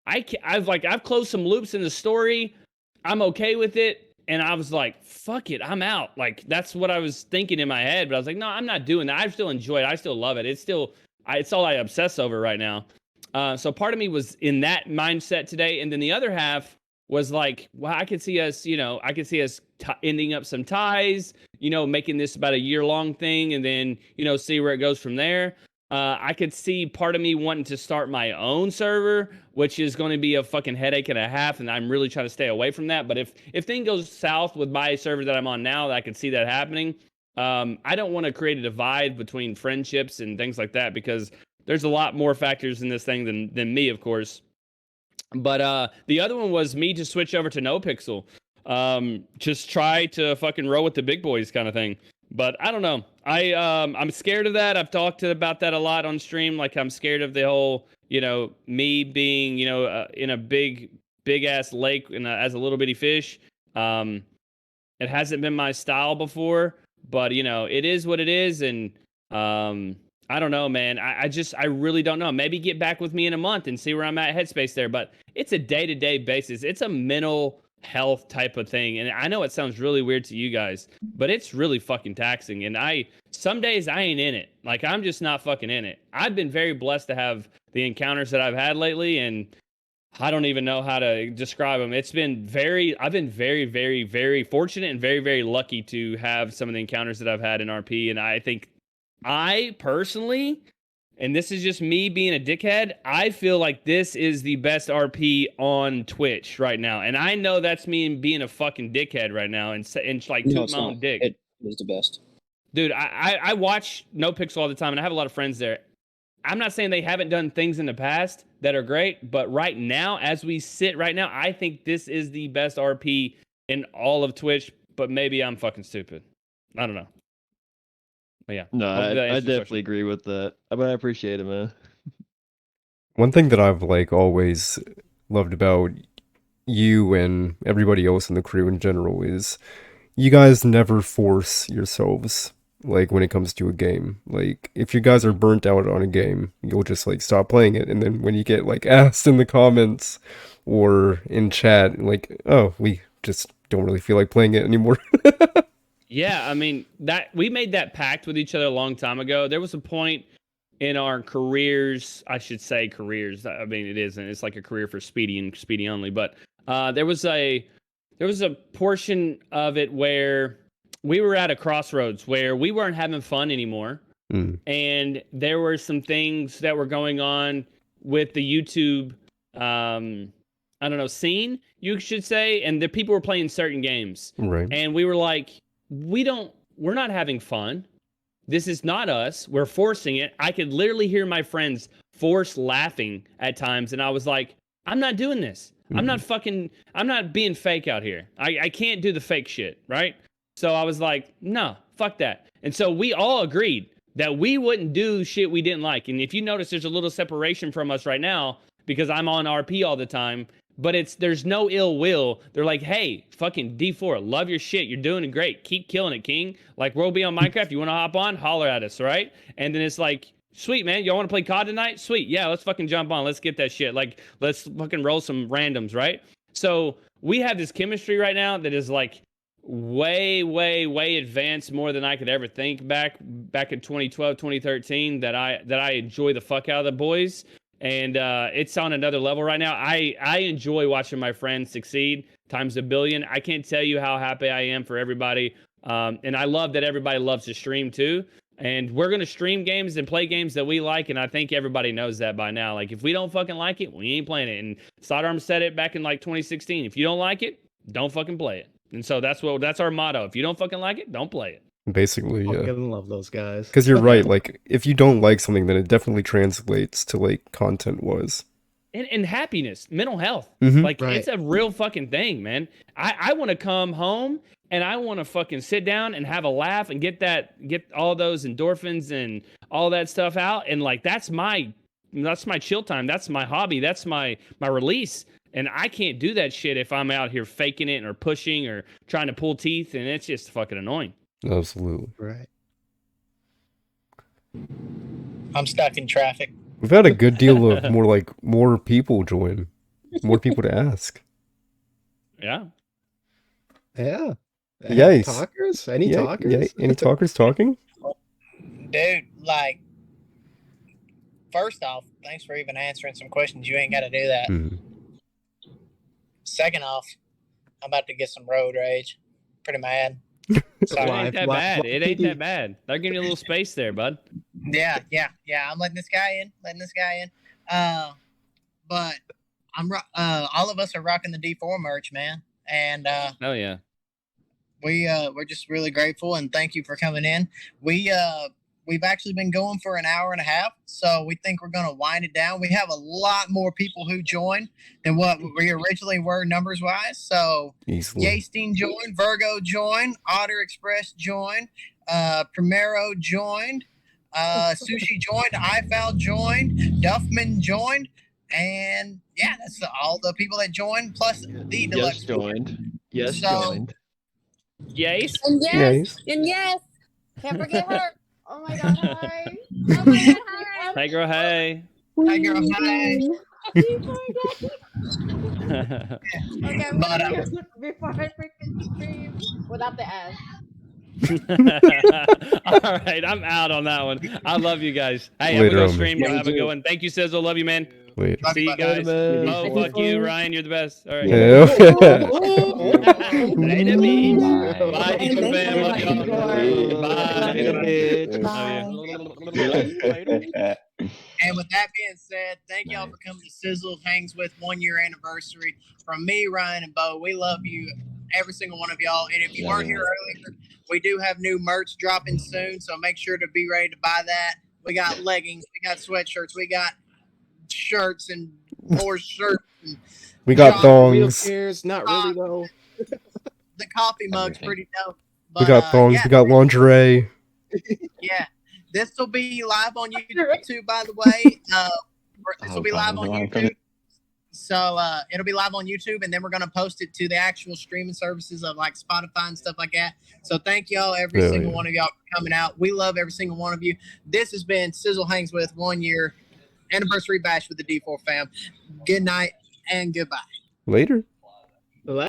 I've closed some loops in the story. I'm okay with it. And I was like, fuck it. I'm out. Like, that's what I was thinking in my head. But I was like, no, I'm not doing that. I still enjoy it. I still love it. It's all I obsess over right now. So part of me was in that mindset today. And then the other half was like, well, I could see us, ending up some ties, making this about a year-long thing, and then, see where it goes from there. I could see part of me wanting to start my own server, which is going to be a fucking headache and a half, and I'm really trying to stay away from that. But if things goes south with my server that I'm on now, I could see that happening. I don't want to create a divide between friendships and things like that because there's a lot more factors in this thing than me, of course. But the other one was me to switch over to NoPixel. Just try to fucking roll with the big boys kind of thing. But I don't know. I'm scared of that. I've talked about that a lot on stream. Like I'm scared of the whole, me being, in a big ass lake and as a little bitty fish. It hasn't been my style before, but it is what it is. And I don't know, man. I really don't know. Maybe get back with me in a month and see where I'm at headspace there. But it's a day-to-day basis. It's a mental health type of thing. And I know it sounds really weird to you guys, but it's really fucking taxing. And some days I ain't in it. Like I'm just not fucking in it. I've been very blessed to have the encounters that I've had lately, and I don't even know how to describe them. I've been very, very, very fortunate and very, very lucky to have some of the encounters that I've had in RP. And I think I personally, and this is just me being a dickhead, I feel like this is the best RP on Twitch right now. And I know that's me being a fucking dickhead right now and like No, toot it's my not. own dick. It is the best. Dude, I watch NoPixel all the time and I have a lot of friends there. I'm not saying they haven't done things in the past that are great, but right now, as we sit right now, I think this is the best RP in all of Twitch, but maybe I'm fucking stupid. I don't know. But yeah. No, Hopefully that I answers your definitely agree with that. But I appreciate it, man. One thing that I've always loved about you and everybody else in the crew in general is you guys never force yourselves when it comes to a game. Like if you guys are burnt out on a game, you'll just stop playing it, and then when you get asked in the comments or in chat oh, we just don't really feel like playing it anymore. Yeah, I mean, that we made that pact with each other a long time ago. There was a point in our careers, I should say careers. I mean, it isn't. It's like a career for Speedy and Speedy only, but there was a portion of it where we were at a crossroads where we weren't having fun anymore. And there were some things that were going on with the YouTube, I don't know, scene, you should say. And the people were playing certain games. Right. And we were like, we're not having fun. This is not us. We're forcing it. I could literally hear my friends force laughing at times. And I was like, I'm not doing this. I'm not being fake out here. I can't do the fake shit, right? So I was like, no, fuck that. And so we all agreed that we wouldn't do shit we didn't like. And if you notice, there's a little separation from us right now because I'm on RP all the time, but there's no ill will. They're like, hey, fucking D4, love your shit. You're doing it great. Keep killing it, King. Like, we'll be on Minecraft. You want to hop on? Holler at us, right? And then it's like, sweet, man. Y'all want to play COD tonight? Sweet. Yeah, let's fucking jump on. Let's get that shit. Let's fucking roll some randoms, right? So we have this chemistry right now that is way, way, way advanced, more than I could ever think back in 2012, 2013, that I enjoy the fuck out of the boys. And it's on another level right now. I enjoy watching my friends succeed times a billion. I can't tell you how happy I am for everybody. And I love that everybody loves to stream too. And we're going to stream games and play games that we like. And I think everybody knows that by now. Like, if we don't fucking like it, we ain't playing it. And Sidearm said it back in 2016. If you don't like it, don't fucking play it. And so that's our motto. If you don't fucking like it, don't play it. Basically, yeah. I fucking love those guys. Because you're right. If you don't like something, then it definitely translates to content-wise. And happiness, mental health. Right. It's a real fucking thing, man. I want to come home and I want to fucking sit down and have a laugh and get all those endorphins and all that stuff out. And that's my chill time. That's my hobby. That's my release. And I can't do that shit if I'm out here faking it or pushing or trying to pull teeth. And it's just fucking annoying. Absolutely. Right. I'm stuck in traffic. We've had a good deal of more people join. More people to ask. Yeah. Yeah. Yes. Talkers? Any Yeah, talkers? yeah. Any talkers talking? Dude, first off, thanks for even answering some questions. You ain't got to do that. Second off, I'm about to get some road rage. Pretty mad. It ain't that bad. It ain't that bad. They're giving you a little space there, bud. Yeah. I'm letting this guy in. But all of us are rocking the D4 merch, man, and Oh yeah. we're just really grateful and thank you for coming in. We've actually been going for an hour and a half, so we think we're going to wind it down. We have a lot more people who joined than what we originally were numbers wise. So Easily. Yasteen joined, Virgo joined, Otter Express joined, Primero joined, Sushi joined, iFal joined, Duffman joined, and yeah, that's all the people that joined plus the deluxe. Yes, joined. Yes, So- joined. Yes. And yes, Yes. and yes, can't forget her. Oh my god, hi. Oh my god, hi. Hey girl, hey. Hi, girl. Hi. Okay, I'm But, gonna mute before I freaking stream without the S. All right, I'm out on that one. I love you guys. Hey, I'm Later gonna go on, man. stream. Y'all have a good one. Thank you, Sizzle. Love you, man. Later. Love See you, you buddy. guys. Later, man. Oh, Later. fuck you, Ryan. You're the best. All right. Yeah. Later, bitch. Bye. Bye, Hey, D4 thanks fam. for Love inviting me, y'all. Igor. Bye. Later, bitch. Bye. And with that being said, thank y'all for coming to Sizzle Hangs With 1 year anniversary. From me, Ryan, and Bo, we love you, every single one of y'all. And if you Love weren't you, here earlier, we do have new merch dropping soon, so make sure to be ready to buy that. We got leggings, we got sweatshirts, we got shirts and more shirts. And We got thongs. Wheelchairs, not really though. the coffee mug's Everything. pretty dope. We got thongs. yeah, We got lingerie. yeah. This will be live on YouTube, by the way. This will be live on YouTube. So it'll be live on YouTube, and then we're gonna post it to the actual streaming services of like Spotify and stuff like that. So thank y'all, every Hell single yeah. one of y'all for coming out. We love every single one of you. This has been Sizzle Hangs With 1 year anniversary bash with the D4 fam. Good night and goodbye. Later.